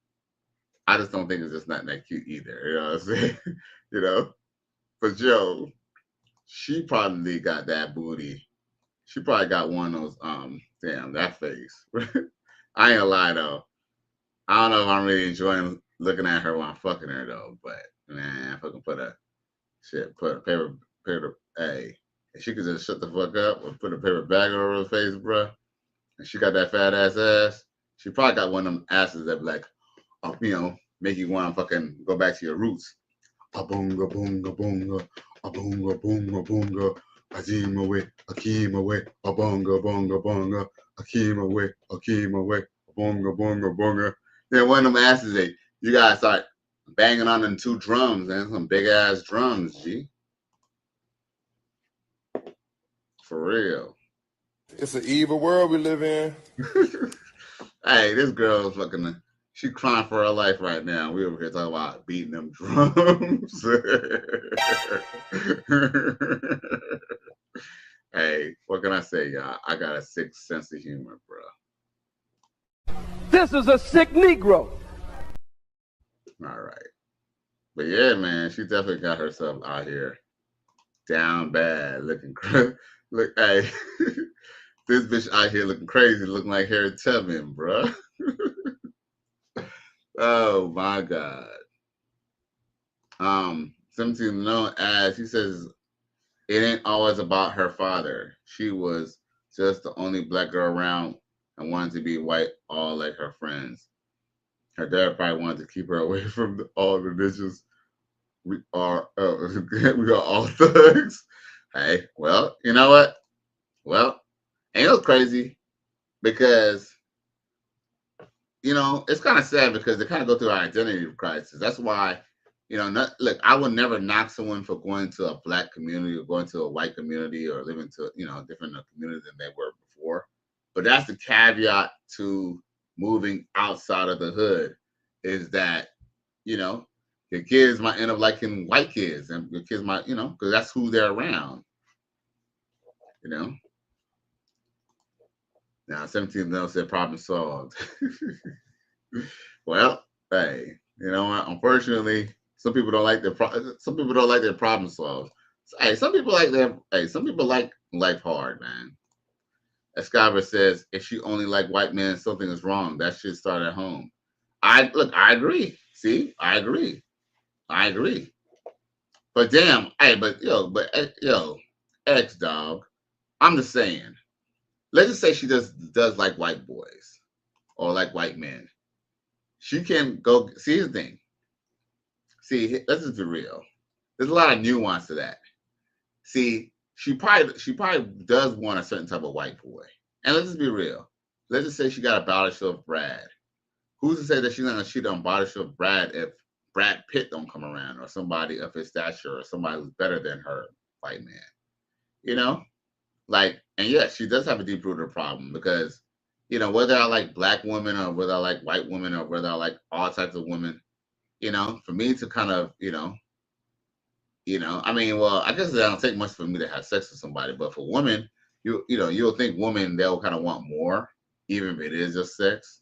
Speaker 12: I just don't think it's just not that cute either. You know what I'm saying? You know, but she probably got that booty. She probably got one of those. Damn, that face. I ain't gonna lie though. I don't know if I'm really enjoying looking at her while I'm fucking her though. But man, fucking put a paper. Hey, if she could just shut the fuck up or put a paper bag over her face, bro, and she got that fat ass, she probably got one of them asses that like, make you want to fucking go back to your roots. A boonga boonga boonga, a boonga boonga boonga, Azima way, Akima way, a bonga bonga bonga, Akima way, a bonga bonga bonga. Then one of them asses you gotta start banging on them two drums, man. Some big ass drums, G. For real.
Speaker 2: It's an evil world we live in.
Speaker 12: Hey, this girl is fucking. She crying for her life right now. We over here talking about beating them drums. Hey, what can I say, y'all? I got a sick sense of humor, bro.
Speaker 15: This is a sick Negro.
Speaker 12: All right. But yeah, man, she definitely got herself out here down bad, looking crazy. Look, hey, this bitch out here looking crazy, looking like Harry Tubman, bro. Oh my God. 17 known as he says it ain't always about her father. She was just the only black girl around and wanted to be white, all like her friends. Her dad probably wanted to keep her away from all the bitches. We are all thugs. Hey, well, you know what? Well, and it was crazy because, it's kind of sad because they kind of go through an identity crisis. That's why, look, I would never knock someone for going to a black community or going to a white community or living to, a different community than they were before. But that's the caveat to moving outside of the hood is that, your kids might end up liking white kids and your kids might, because that's who they're around, Now, 17 now said problem solved. Well, hey, you know what? Unfortunately, some people don't like their problem solved. Hey, some people like life hard, man. Escobar says if she only like white men, something is wrong. That should start at home. I agree. See, I agree. But damn, hey, X dog. I'm just saying. Let's just say she does like white boys or like white men. She can go see the thing. See, let's just be real. There's a lot of nuance to that. See, she probably does want a certain type of white boy. And let's just be real. Let's just say she got a body show of Brad. Who's to say that she's not gonna cheat on body show of Brad if Brad Pitt don't come around or somebody of his stature or somebody who's better than her, white man? And yes, she does have a deep rooted problem because, whether I like black women or whether I like white women or whether I like all types of women, for me to kind of, I mean, well, I guess it don't take much for me to have sex with somebody, but for women, you'll think women, they'll kind of want more, even if it is just sex.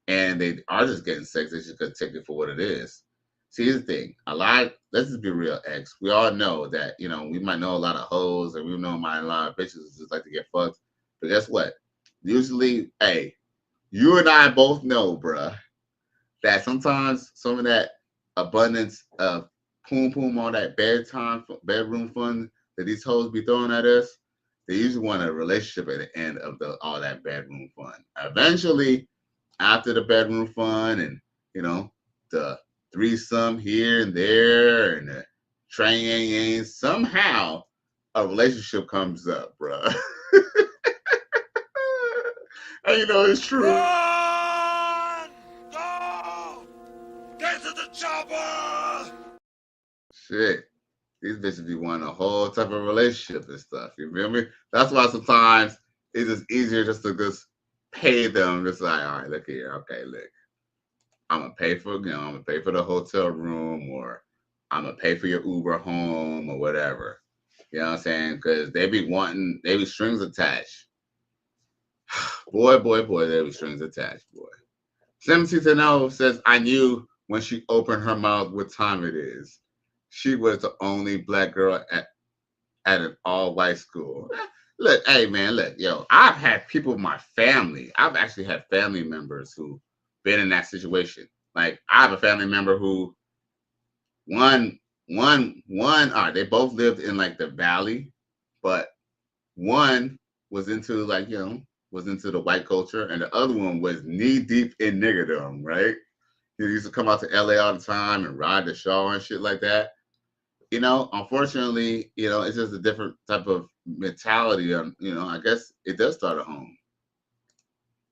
Speaker 12: And they are just getting sex, they just could take it for what it is. See, here's the thing. Let's just be real, X. We all know that, we might know a lot of hoes and we know a lot of bitches who just like to get fucked. But guess what? Usually, hey, you and I both know, bruh, that sometimes some of that abundance of poom on that bedroom fun that these hoes be throwing at us, they usually want a relationship at the end of all that bedroom fun. Eventually, after the bedroom fun and, the threesome here and there and the train, somehow a relationship comes up, bruh. And it's true.
Speaker 18: Run! Go! Get to the chopper!
Speaker 12: Shit. These bitches be wanting a whole type of relationship and stuff. You feel me? That's why sometimes it's just easier just to pay them. Just like, all right, look here. Okay, look. I'm gonna pay for the hotel room, or I'm gonna pay for your Uber home, or whatever. You know what I'm saying? Because they be strings attached. Boy, there be strings attached, boy. 17 says, I knew when she opened her mouth what time it is. She was the only black girl at an all-white school. Look, hey man, look, yo, I've had people in my family. I've actually had family members who been in that situation. Like, I have a family member who they both lived in like the valley, but one was into was into the white culture, and the other one was knee deep in niggerdom, right? He used to come out to LA all the time and ride the show and shit like that. Unfortunately, it's just a different type of mentality. I guess it does start at home.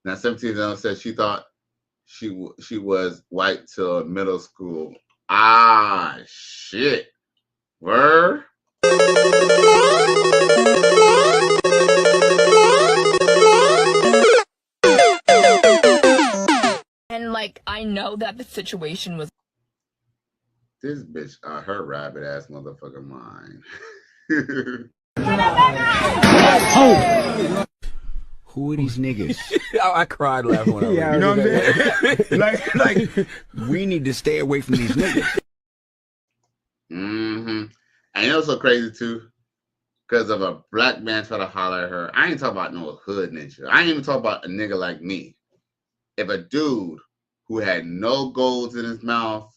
Speaker 12: Now, 17 said she thought she was white till middle school. Ah, shit. Word?
Speaker 6: And I know that the situation was.
Speaker 12: This bitch, her rabbit ass motherfucker mine.
Speaker 3: Oh. Who are these niggas?
Speaker 9: I cried laughing when I
Speaker 3: yeah, you know what I'm saying? like, we need to stay away from these niggas.
Speaker 12: Mm-hmm. And it's so crazy too, because of a black man try to holler at her. I ain't talking about no hood ninja. I ain't even talking about a nigga like me. If a dude who had no golds in his mouth,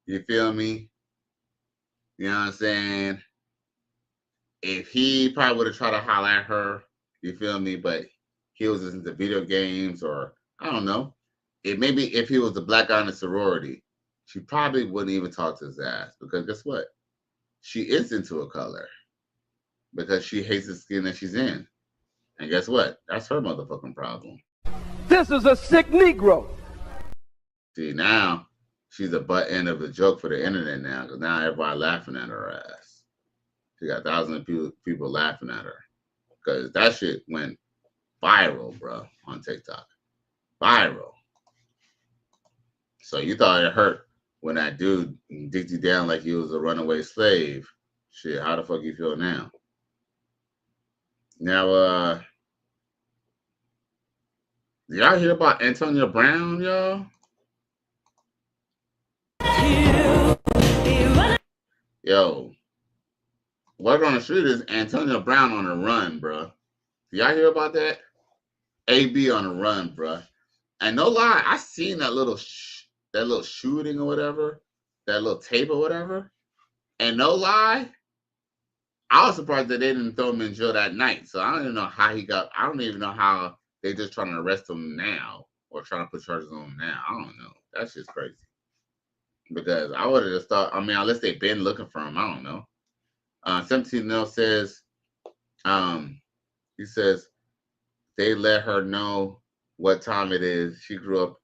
Speaker 12: you feel me? You know what I'm saying? If he probably would have tried to holler at her, you feel me? But he was into video games, or I don't know. maybe if he was a black guy in a sorority, she probably wouldn't even talk to his ass, because guess what? She is into a color because she hates the skin that she's in. And guess what? That's her motherfucking problem.
Speaker 15: This is a sick Negro.
Speaker 12: See, now she's the butt end of the joke for the internet now, because now everybody laughing at her ass. She got thousands of people laughing at her because that shit went viral, bro, on TikTok. Viral. So you thought it hurt when that dude dicked you down like he was a runaway slave. Shit, how the fuck you feel now? Now, y'all hear about Antonio Brown, y'all? Yo, word on the street is Antonio Brown on the run, bro. Y'all hear about that? AB on the run, bro. And no lie, I seen that little shooting or whatever, that little tape or whatever. And no lie, I was surprised that they didn't throw him in jail that night. So I don't even know how he got. I don't even know how they just trying to arrest him now or trying to put charges on him now. I don't know. That's just crazy. Because I would have just thought. I mean, unless they've been looking for him, I don't know. 17 Nil says, he says they let her know what time it is. She grew up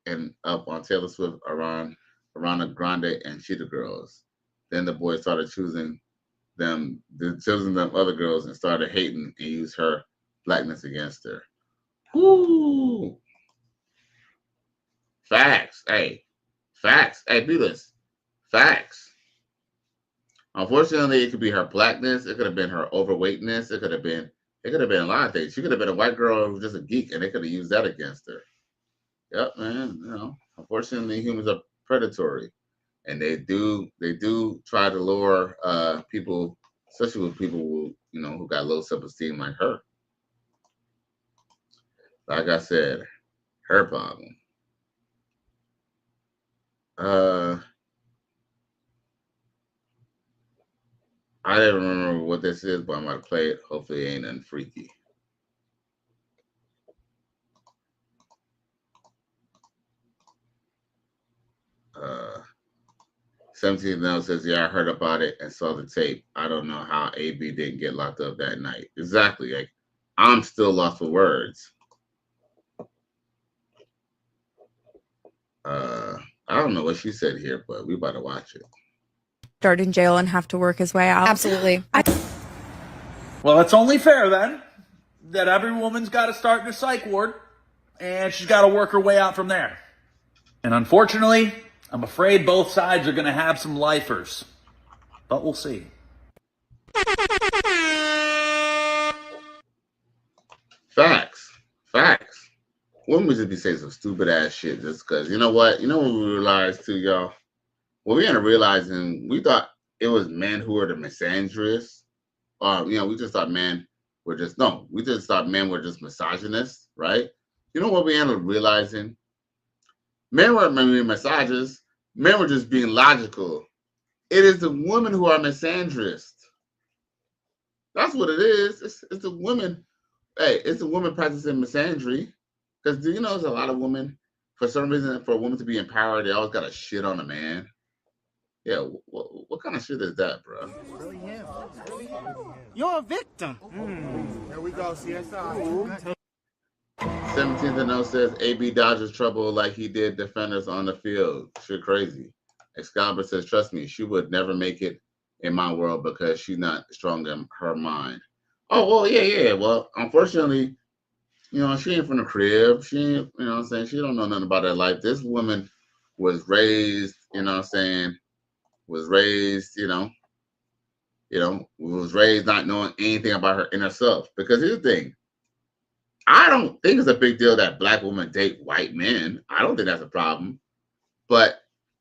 Speaker 12: on Taylor Swift, Ariana Grande, and Cheetah Girls. Then the boys started choosing them other girls and started hating and used her blackness against her. Woo! Facts. Hey, do this. Facts. Unfortunately, it could be her blackness. It could have been her overweightness. It could have been a lot of things. She could have been a white girl who was just a geek, and they could have used that against her. Yep, man. You know, unfortunately, humans are predatory, and they do try to lure people, especially with people who got low self-esteem like her. Like I said, her problem. I didn't remember what this is, but I'm gonna play it. Hopefully, it ain't nothing freaky. 17 now says, yeah, I heard about it and saw the tape. I don't know how AB didn't get locked up that night. Exactly. Like, I'm still lost for words. I don't know what she said here, but we about to watch it.
Speaker 8: Start in jail and have to work his way out.
Speaker 17: Absolutely. Well, it's only fair then that every woman's got to start in a psych ward and she's got to work her way out from there. And unfortunately, I'm afraid both sides are going to have some lifers, but we'll see.
Speaker 12: Facts. Women just be saying some stupid ass shit just because, you know what? You know what we realized too, y'all? Well, we ended up realizing we thought it was men who were the misandrists. We just thought men were just misogynists, right? You know what we ended up realizing? Men weren't being misogynists. Men were just being logical. It is the women who are misandrists. That's what it is. It's the women. Hey, it's the women practicing misandry. Because do you know there's a lot of women, for some reason, for a woman to be empowered, they always got to shit on a man. Yeah, what kind of shit is that, bro?
Speaker 21: Really him. You're a victim. There we go, CSI.
Speaker 12: 17th says AB dodges trouble like he did defenders on the field. Shit crazy. Excalibur says, trust me, she would never make it in my world because she's not strong in her mind. Oh, well, yeah. Well, unfortunately, she ain't from the crib. She ain't, she don't know nothing about her life. This woman was raised, was raised not knowing anything about her inner self. Because here's the thing. I don't think it's a big deal that black women date white men. I don't think that's a problem. But,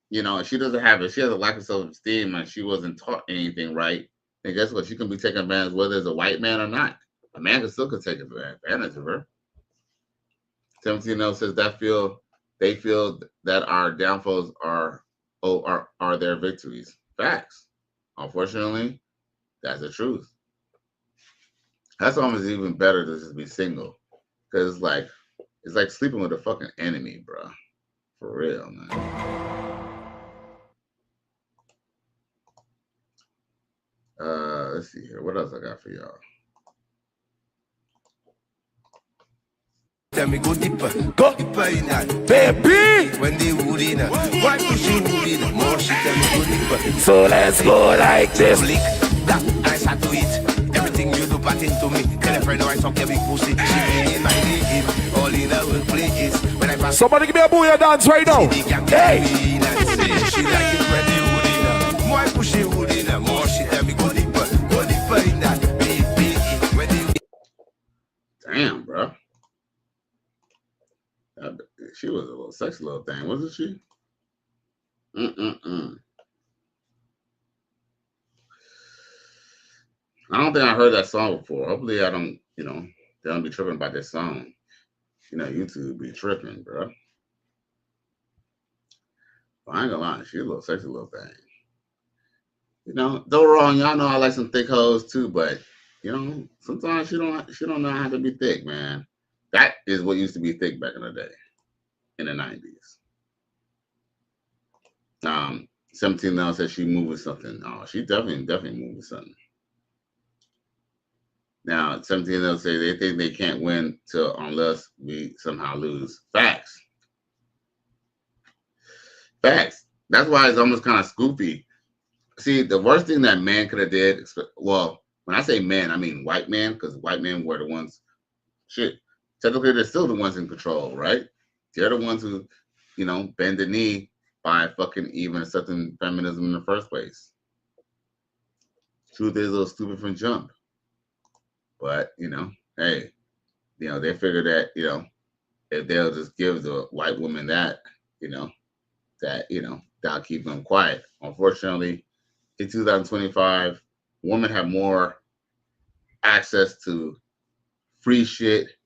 Speaker 12: if she has a lack of self-esteem and she wasn't taught anything right, then guess what? She can be taken advantage whether it's a white man or not. A man can still take advantage of her. 17 says they feel that our downfalls are their victories. Facts. Unfortunately, that's the truth. That's almost even better to just be single. Because it's like sleeping with a fucking enemy, bro. For real, man. Let's see here. What else I got for y'all?
Speaker 5: Tell me go deeper in that, baby. When they wood in her, why push you wood in her? More shit, tell me go deeper. So let's go like this. Black eyes had to eat. Everything you do pertain to me. Tell a friend how I talk your big pussy. She been in my game. All in her will play is when I pass.
Speaker 13: Somebody give me a booyah dance right now. Hey.
Speaker 5: She like it when they wood in her. Why push you wood in her? More shit, tell me go deeper in that, baby. When they.
Speaker 12: Damn, bro. She was a little sexy little thing, wasn't she? I don't think I heard that song before. Hopefully I don't, they don't be tripping about this song. YouTube be tripping, bro. But I ain't gonna lie, she's a little sexy little thing. Don't wrong, y'all know I like some thick hoes too, but sometimes she don't know how to be thick, man. That is what used to be thick back in the day. In the 90s. 17 now says she moving something. Oh, she definitely moving something. Now, 17 now say they think they can't win unless we somehow lose. Facts. That's why it's almost kind of scoopy. See, the worst thing that man could have did, well, when I say man, I mean white man, because white men were the ones, technically they're still the ones in control, right? They're the ones who, bend the knee by fucking even accepting feminism in the first place. Truth is a little stupid from jump. But, hey, they figure that, if they'll just give the white woman that, that'll keep them quiet. Unfortunately, in 2025, women have more access to free shit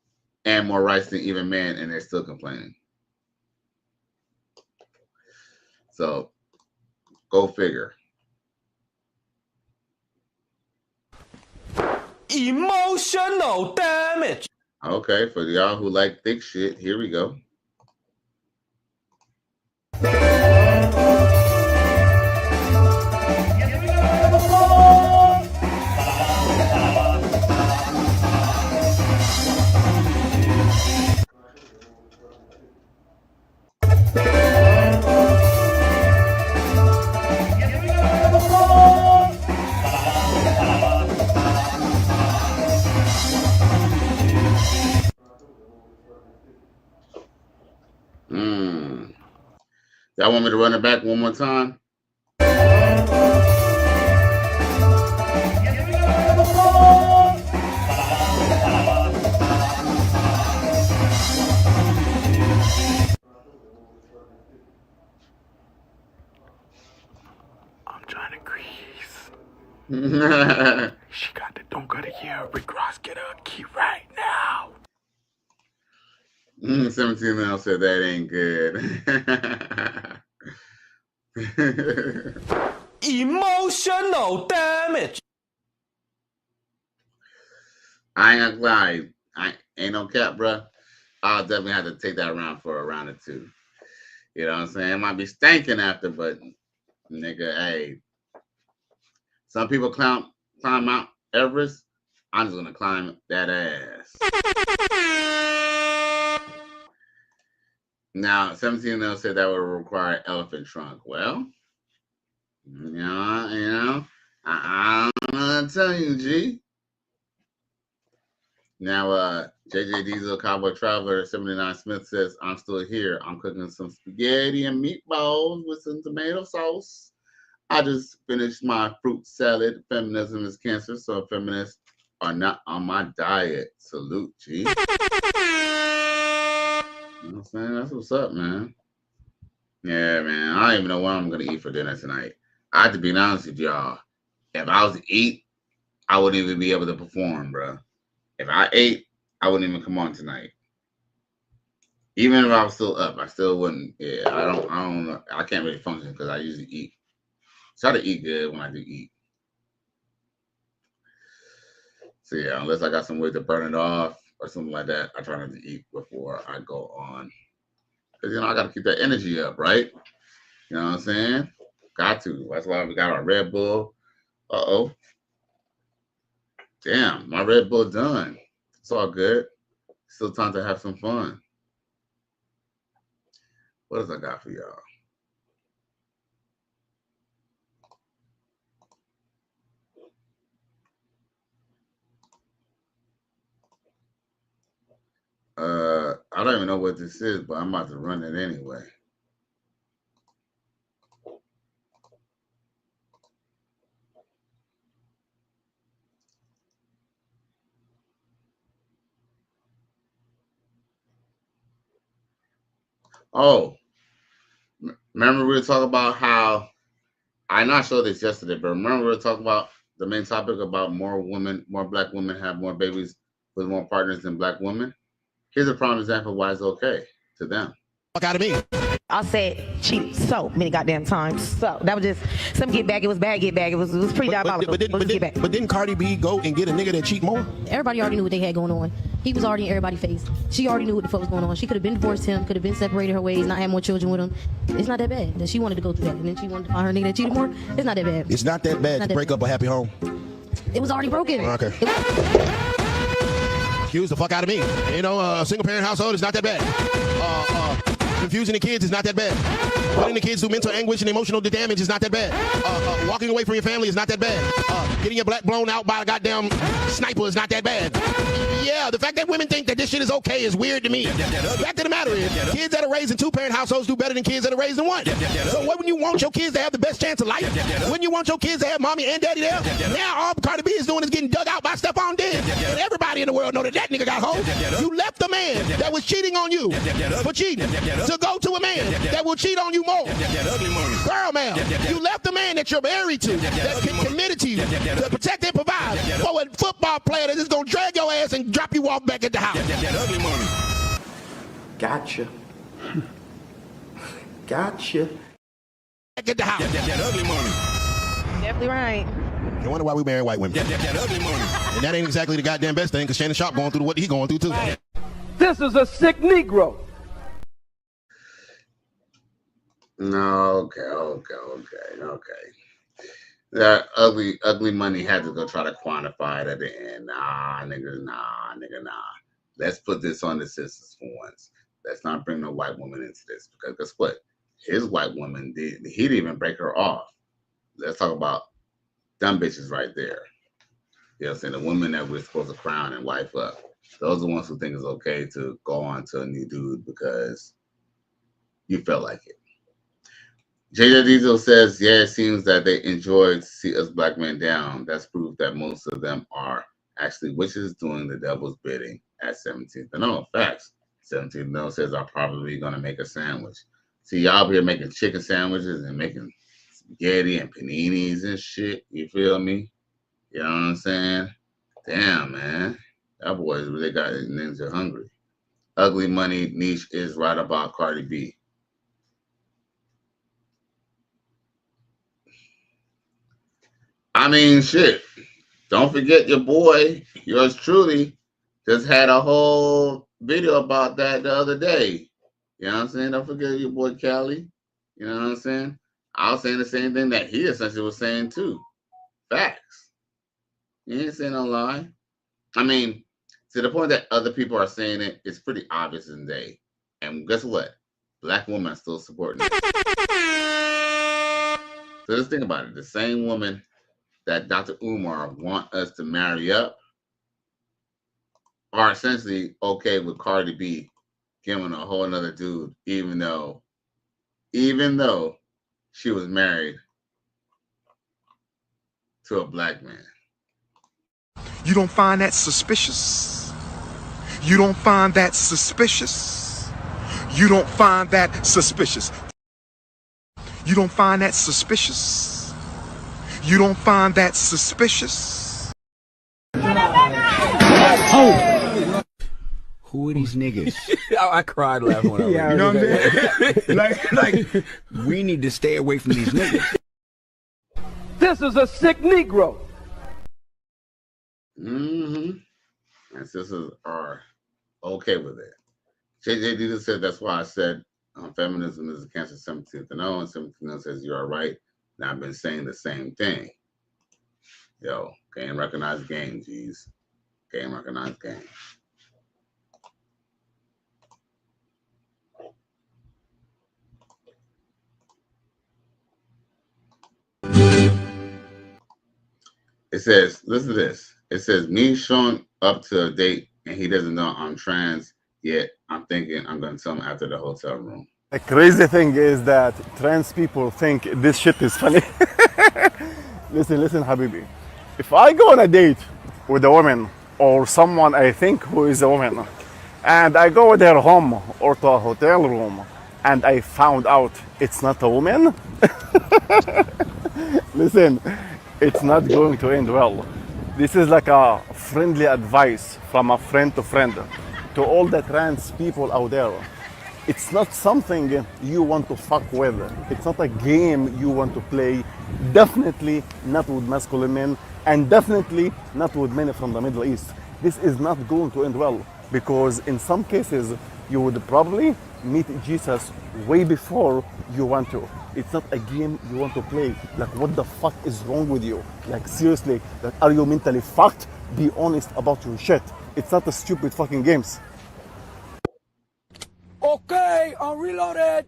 Speaker 12: and more rights than even men, and they're still complaining. So, go figure.
Speaker 5: Emotional damage.
Speaker 12: Okay, for y'all who like thick shit, here we go. Y'all want me to run it back one more time?
Speaker 5: I'm trying to grease. She got the don't got a year. Rick Ross, get a key right now.
Speaker 12: 17 now said that ain't good.
Speaker 5: Emotional damage.
Speaker 12: I ain't gonna lie. I ain't no cap, bro. I'll definitely have to take that round for a round or two. You know what I'm saying? It might be stinking after, but nigga, hey. Some people climb Mount Everest. I'm just gonna climb that ass. Now, 17 now said that would require elephant trunk. Well, I don't know what to tell you, G. Now, JJ Diesel Cowboy Traveler 79 Smith says, I'm still here. I'm cooking some spaghetti and meatballs with some tomato sauce. I just finished my fruit salad. Feminism is cancer, so feminists are not on my diet. Salute, G. You know what I'm saying? That's what's up, man. Yeah, man. I don't even know what I'm going to eat for dinner tonight. I have to be honest with y'all. If I was to eat, I wouldn't even be able to perform, bro. If I ate, I wouldn't even come on tonight. Even if I was still up, I still wouldn't. Yeah, I don't know. I can't really function because I usually eat. Try to eat good when I do eat. So yeah, unless I got some way to burn it off or something like that, I try not to eat before I go on. Because, I got to keep that energy up, right? You know what I'm saying? Got to. That's why we got our Red Bull. Uh-oh. Damn, my Red Bull done. It's all good. Still time to have some fun. What else I got for y'all? I don't even know what this is, but I'm about to run it anyway. Oh, remember we were talking about how I'm not sure this yesterday, but remember we were talking about the main topic about more black women have more babies with more partners than black women. Here's a prime example of why it's okay to them.
Speaker 4: Fuck out of me. I said cheat so many goddamn times. So that was just some get back. It was bad get back. It was pretty diabolical.
Speaker 16: But didn't Cardi B go and get a nigga that cheat more?
Speaker 23: Everybody already knew what they had going on. He was already in everybody's face. She already knew what the fuck was going on. She could have been divorced him, could have been separated her ways, not had more children with him. It's not that bad that she wanted to go through that. And then she wanted to find her nigga that cheated more. It's not that bad.
Speaker 16: It's not that bad to break up a happy home.
Speaker 23: It was already broken.
Speaker 16: Okay. Excuse the fuck out of me. A single parent household is not that bad. Confusing the kids is not that bad. Putting the kids through mental anguish and emotional damage is not that bad. Walking away from your family is not that bad. Getting your black blown out by a goddamn sniper is not that bad. Yeah, the fact that women think that this shit is okay is weird to me. The fact of the matter is, kids that are raised in two-parent households do better than kids that are raised in one. So wouldn't you want your kids to have the best chance of life? Wouldn't you want your kids to have mommy and daddy there? Now all Cardi B is doing is getting dug out by Stephon Diggs. And everybody in the world know that nigga got hoes. You left the man that was cheating on you for cheating to go to a man that will cheat on you more. Girl, man, you left the man that you're married to, that committed to you, to protect and provide, for a football player that is going to drag your ass and drop you off back at the house.
Speaker 24: Gotcha. Gotcha.
Speaker 16: Back at the house.
Speaker 4: Definitely right.
Speaker 16: You wonder why we marry white women. And that ain't exactly the goddamn best thing, because Shannon Sharp going through what he's going through, too.
Speaker 15: Right. This is a sick Negro.
Speaker 12: No, okay. That ugly money had to go try to quantify it at the end. Nah, nigga, nah. Let's put this on the sisters for once. Let's not bring no white woman into this, because guess what? His white woman he didn't even break her off. Let's talk about dumb bitches right there. You know what I'm saying? The women that we're supposed to crown and wife up. Those are the ones who think it's okay to go on to a new dude because you felt like it. JJ Diesel says, yeah, it seems that they enjoy to see us black men down. That's proof that most of them are actually witches doing the devil's bidding at 17th. No, facts. 17th no says, I'm probably going to make a sandwich. See, y'all here making chicken sandwiches and making spaghetti and paninis and shit. You feel me? You know what I'm saying? Damn, man. That boys really got his ninja hungry. Ugly Money niche is right about Cardi B. I mean, shit. Don't forget your boy, yours truly, just had a whole video about that the other day. You know what I'm saying? Don't forget your boy Cali. You know what I'm saying? I was saying the same thing that he essentially was saying too. Facts. You ain't saying no lie. I mean, to the point that other people are saying it, it's pretty obvious in day. And guess what? Black women are still supporting it. So just think about it. The same woman that Dr. Umar want us to marry up are essentially okay with Cardi B giving a whole nother dude, even though she was married to a black man.
Speaker 13: You don't find that suspicious? You don't find that suspicious? You don't find that suspicious? You don't find that suspicious? You don't find that suspicious?
Speaker 3: Oh. Who are these niggas?
Speaker 9: I cried laughing when I read.
Speaker 3: You know what I'm saying? like, we need to stay away from these niggas.
Speaker 15: This is a sick Negro.
Speaker 12: And sisters are okay with it. JJ Dita said that's why I said Feminism is a cancer 17th and 0, and 17th and 0 says you are right. And I've been saying the same thing. Yo, game recognized game, G's. Game recognized game. It says, listen to this. It says, me showing up to a date and he doesn't know I'm trans yet. I'm thinking I'm going to tell him after the hotel room.
Speaker 15: The crazy thing is that trans people think this shit is funny. Listen, Habibi. If I go on a date with a woman or someone I think who is a woman, and I go with her home or to a hotel room, and I found out it's not a woman, listen, it's not going to end well. This is like a friendly advice from a friend to all the trans people out there. It's not something you want to fuck with. It's not a game you want to play. Definitely not with masculine men, and definitely not with men from the Middle East. This is not going to end well, because in some cases you would probably meet Jesus way before you want to. It's not a game you want to play. Like, what the fuck is wrong with you? Like, seriously, like, are you mentally fucked? Be honest about your shit. It's not a stupid fucking games.
Speaker 18: Okay, I'm reloaded.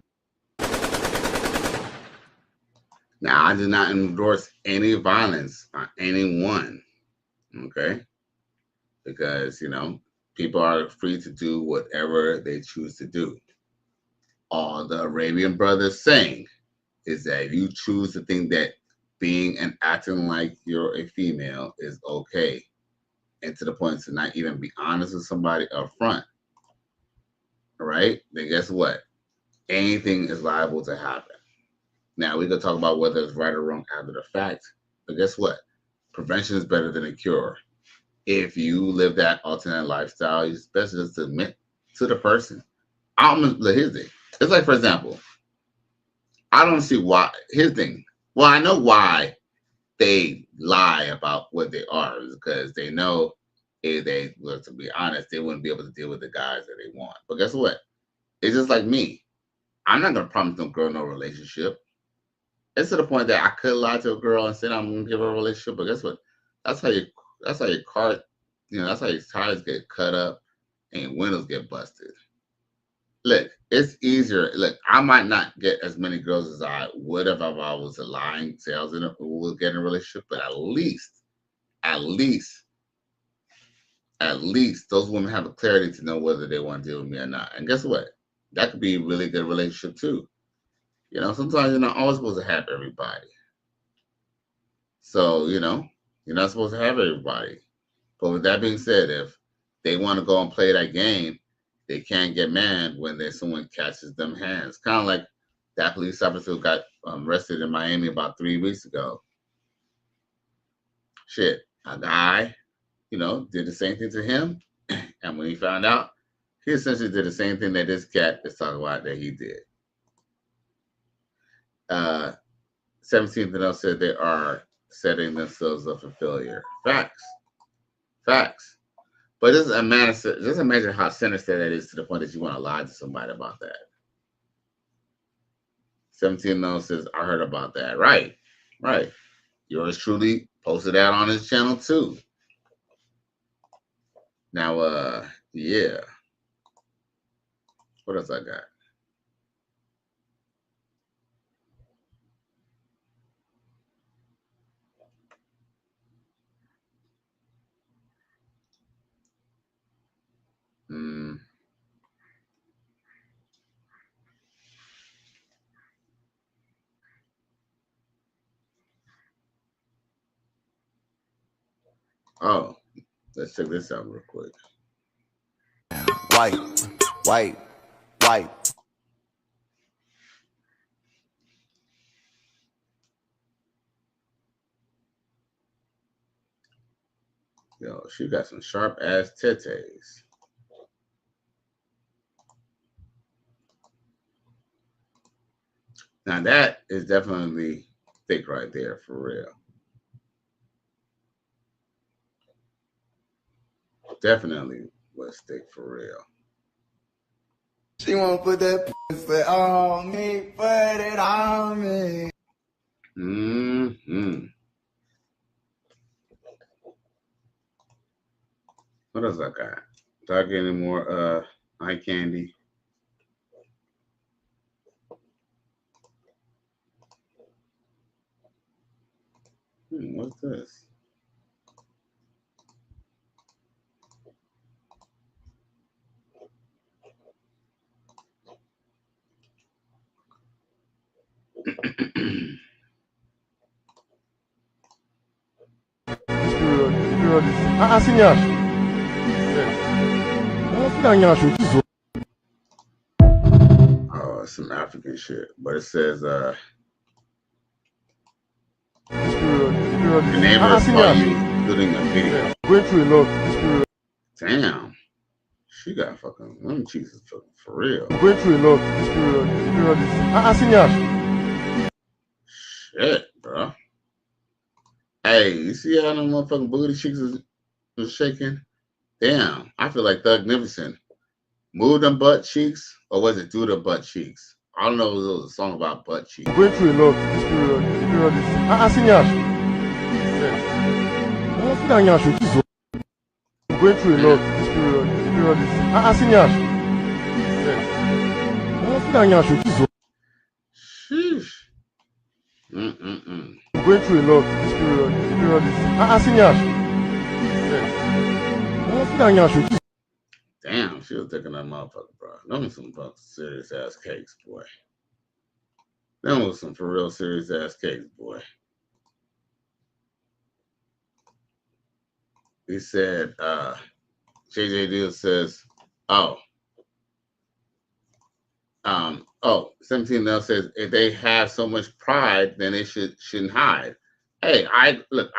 Speaker 12: Now, I do not endorse any violence on anyone, okay? Because, people are free to do whatever they choose to do. All the Arabian brothers saying is that if you choose to think that being and acting like you're a female is okay, and to the point to not even be honest with somebody up front, all right, then guess what? Anything is liable to happen. Now, we can talk about whether it's right or wrong after the fact, but guess what? Prevention is better than a cure. If you live that alternate lifestyle, it's best just to admit to the person. Here's the thing. It's like, for example, I don't see why. Here's the thing. Well, I know why they lie about what they are, is because they know if they were to be honest, they wouldn't be able to deal with the guys that they want. But guess what? It's just like me. I'm not gonna promise no girl no relationship. It's to the point that I could lie to a girl and say I'm gonna give her a relationship, but guess what? That's how your car, that's how your tires get cut up and your windows get busted. Look, it's easier. Look, I might not get as many girls as I would if I was a lying sales and will get in a relationship, but at least those women have the clarity to know whether they want to deal with me or not. And guess what? That could be a really good relationship too. Sometimes you're not always supposed to have everybody. So, you're not supposed to have everybody. But with that being said, if they want to go and play that game, they can't get mad when there's someone catches them hands. Kind of like that police officer who got arrested in Miami about 3 weeks ago. Shit, a guy, did the same thing to him. And when he found out, he essentially did the same thing that this cat is talking about that he did. 17th and else said they are setting themselves up for failure. Facts. But just imagine how sinister that is to the point that you want to lie to somebody about that. 17 and says, I heard about that. Right. Yours truly posted that on his channel too. Now, yeah. What else I got? Oh, let's check this out real quick.
Speaker 5: White.
Speaker 12: Yo, she got some sharp ass titties. Now that is definitely thick right there, for real. Definitely was thick for real.
Speaker 3: She won't put that pussy on me, put it on me.
Speaker 12: Mm-hmm. What else I got? Do I get any more eye candy? What's this?
Speaker 15: Senior.
Speaker 12: Oh, it's some African shit. But it says, your neighbors saw you shooting a video. Damn. She got fucking them cheeks is fucking for real. Shit, bro. Hey, you see how them motherfucking booty cheeks is shaking? Damn, I feel like Thugnificent. Move them butt cheeks, or was it do the butt cheeks? I don't know if it was a song about butt cheeks. Sheesh.
Speaker 15: Going through a lot.
Speaker 12: Damn, she was taking that motherfucker, bro. Them was some fucking serious ass cakes, boy. Them was some for real serious ass cakes, boy. He said, JJ Deal says, 17 now says if they have so much pride, then they shouldn't hide. Hey, I look,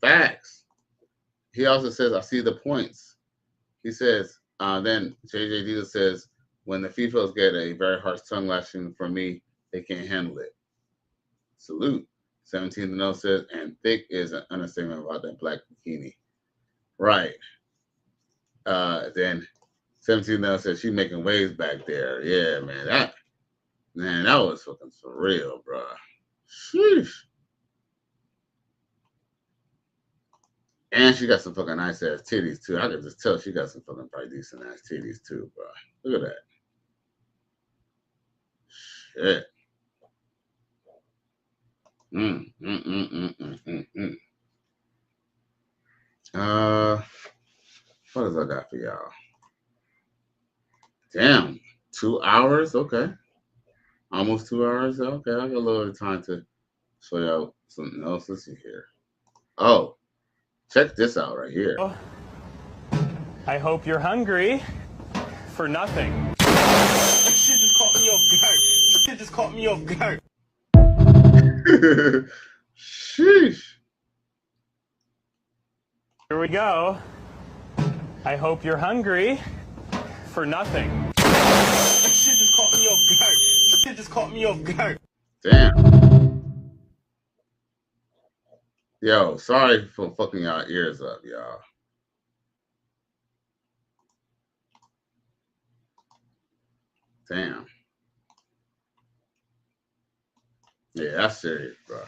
Speaker 12: facts. He also says, I see the points. He says, then JJ Deal says, when the females get a very harsh tongue lashing from me, they can't handle it. Salute. 17 0 says, and thick is an understatement about that black bikini. Right. Then 17 0 says she making waves back there. Yeah, man. That was fucking for real, bro. Sheesh. And she got some fucking nice ass titties too. I could just tell she got some fucking pretty decent ass titties too, bro. Look at that. Shit. What else I got for y'all? Damn, 2 hours? Okay. Almost 2 hours? Okay, I got a little time to show y'all something else. Let's see here. Oh, check this out right here.
Speaker 19: I hope you're hungry for nothing. Shit just caught me off guard. Shit just caught me off guard.
Speaker 12: Sheesh.
Speaker 19: Here we go. I hope you're hungry for nothing. Shit just caught me off guard. Shit just caught me off guard.
Speaker 12: Damn. Yo, sorry for fucking y'all ears up, y'all. Damn. Yeah, that's serious, bro.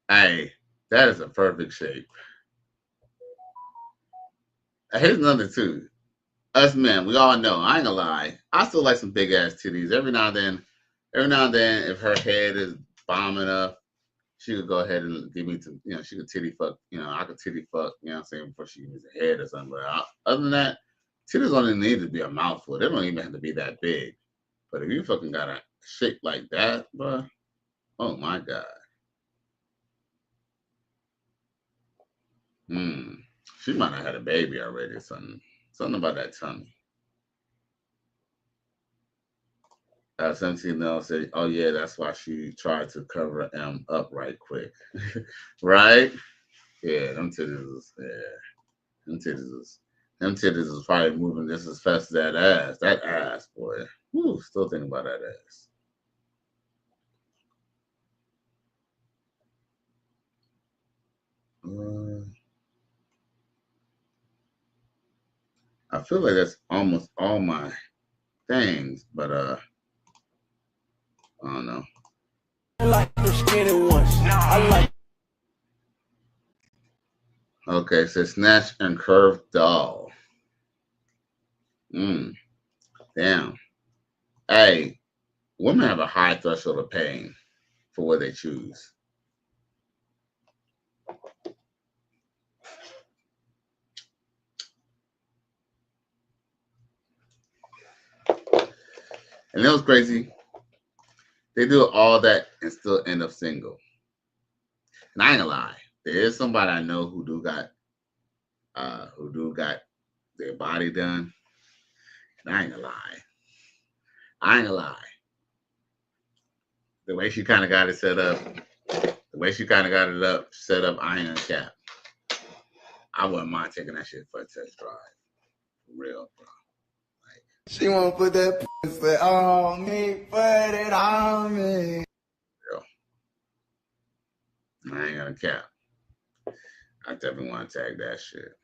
Speaker 12: Hey, that is a perfect shape. Here's another too. Us men, we all know. I ain't gonna lie. I still like some big ass titties. Every now and then, if her head is bombing up, she could go ahead and give me some. She could titty fuck. I could titty fuck. You know what I'm saying, before she gives a head or something. But other than that, titties only need to be a mouthful. They don't even have to be that big. But if you fucking got a shape like that, bro, oh my god. She might have had a baby already or something. Something about that tummy. 17 else said, oh yeah, that's why she tried to cover M up right quick. Right? Yeah, them titties is probably moving just as fast as that ass. That ass, boy. Whew, still thinking about that ass. I feel like that's almost all my things, but I don't know.
Speaker 18: I like the skinny ones. I like.
Speaker 12: Okay, so snatch and curve doll. Damn. Hey, women have a high threshold of pain for what they choose. And it was crazy. They do all that and still end up single. And I ain't gonna lie, there is somebody I know who do got their body done. And I ain't gonna lie. The way she kind of got it set up, I ain't gonna cap. I wouldn't mind taking that shit for a test drive. For real, bro.
Speaker 18: She wanna put that pussy on me, put it on me.
Speaker 12: I ain't gonna cap. I definitely want to tag that shit.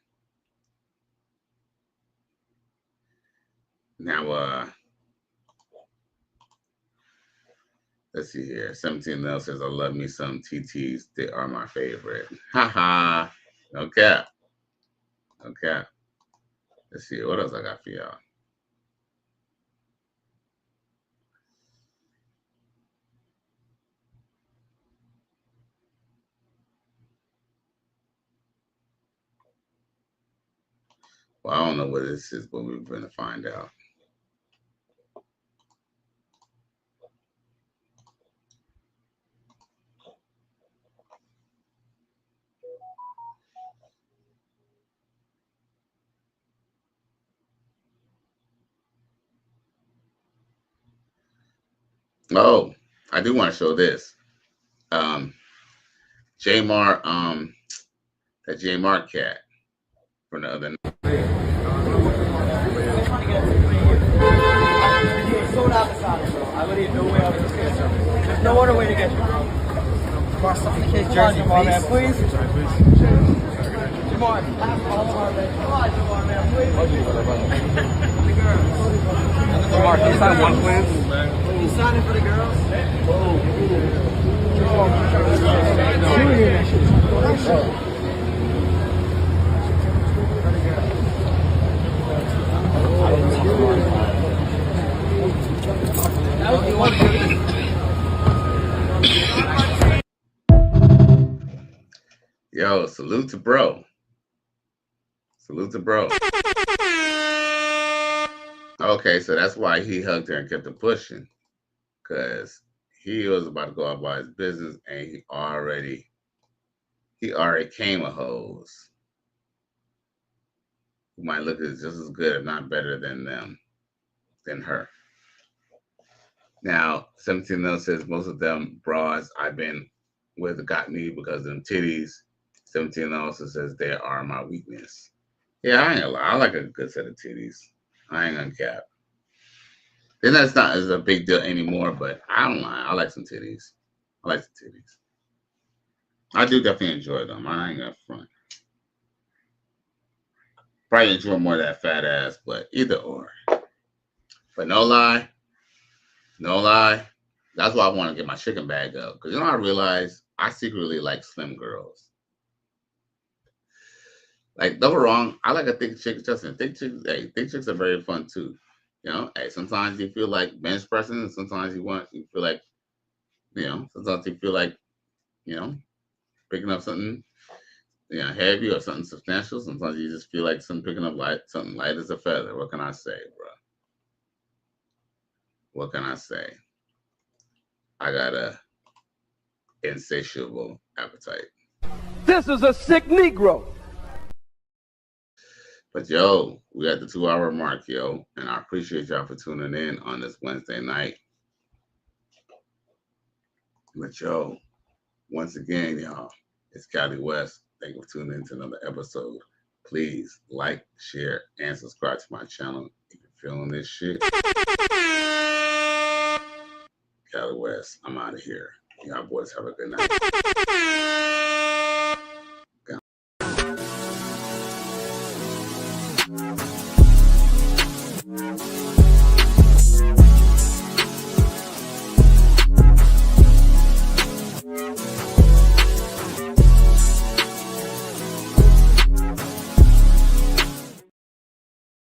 Speaker 12: Now, let's see here. 17 Nell says, I love me some TTs. They are my favorite. Haha. No cap. No cap. Let's see. What else I got for y'all? Well, I don't know what this is, but we're going to find out. Oh, I do want to show this. J-Mar, that J-Mar cat from the other night.
Speaker 21: Sold out the side, bro. I would no way I was just gonna sell it. There's no other way to get you. Cross off the kid jersey, man, please. Jamar, Jamar, can you sign one, please? Can you sign it for the girls?
Speaker 12: Yo, salute to bro. Salute to bro. Okay, so that's why he hugged her and kept it pushing. Because he was about to go out by his business and he already came a hose who might look just as good, if not better than her. Now, 17 Mil says most of them bras I've been with got me because of them titties. 17 also says they are my weakness. Yeah, I ain't gonna lie. I like a good set of titties. I ain't gonna cap. Then that's not as a big deal anymore, but I don't mind. I like some titties. I like some titties. I do definitely enjoy them. I ain't gonna front. Probably enjoy more of that fat ass, but either or. But no lie. That's why I want to get my chicken bag up. Because I realize I secretly like slim girls. Like, don't get wrong, I like a thick chick. Justin, thick chicks are very fun too. Hey, sometimes you feel like bench pressing, and sometimes you feel like, sometimes you feel like, picking up something, heavy or something substantial. Sometimes you just feel like picking up something light as a feather. What can I say, bro? What can I say? I got a insatiable appetite.
Speaker 18: This is a sick Negro.
Speaker 12: But yo, we at the 2-hour mark, yo, and I appreciate y'all for tuning in on this Wednesday night. But yo, once again, y'all, it's Cali West. Thank you for tuning in to another episode. Please like, share, and subscribe to my channel if you're feeling this shit. Cali West, I'm out of here. Y'all boys have a good night.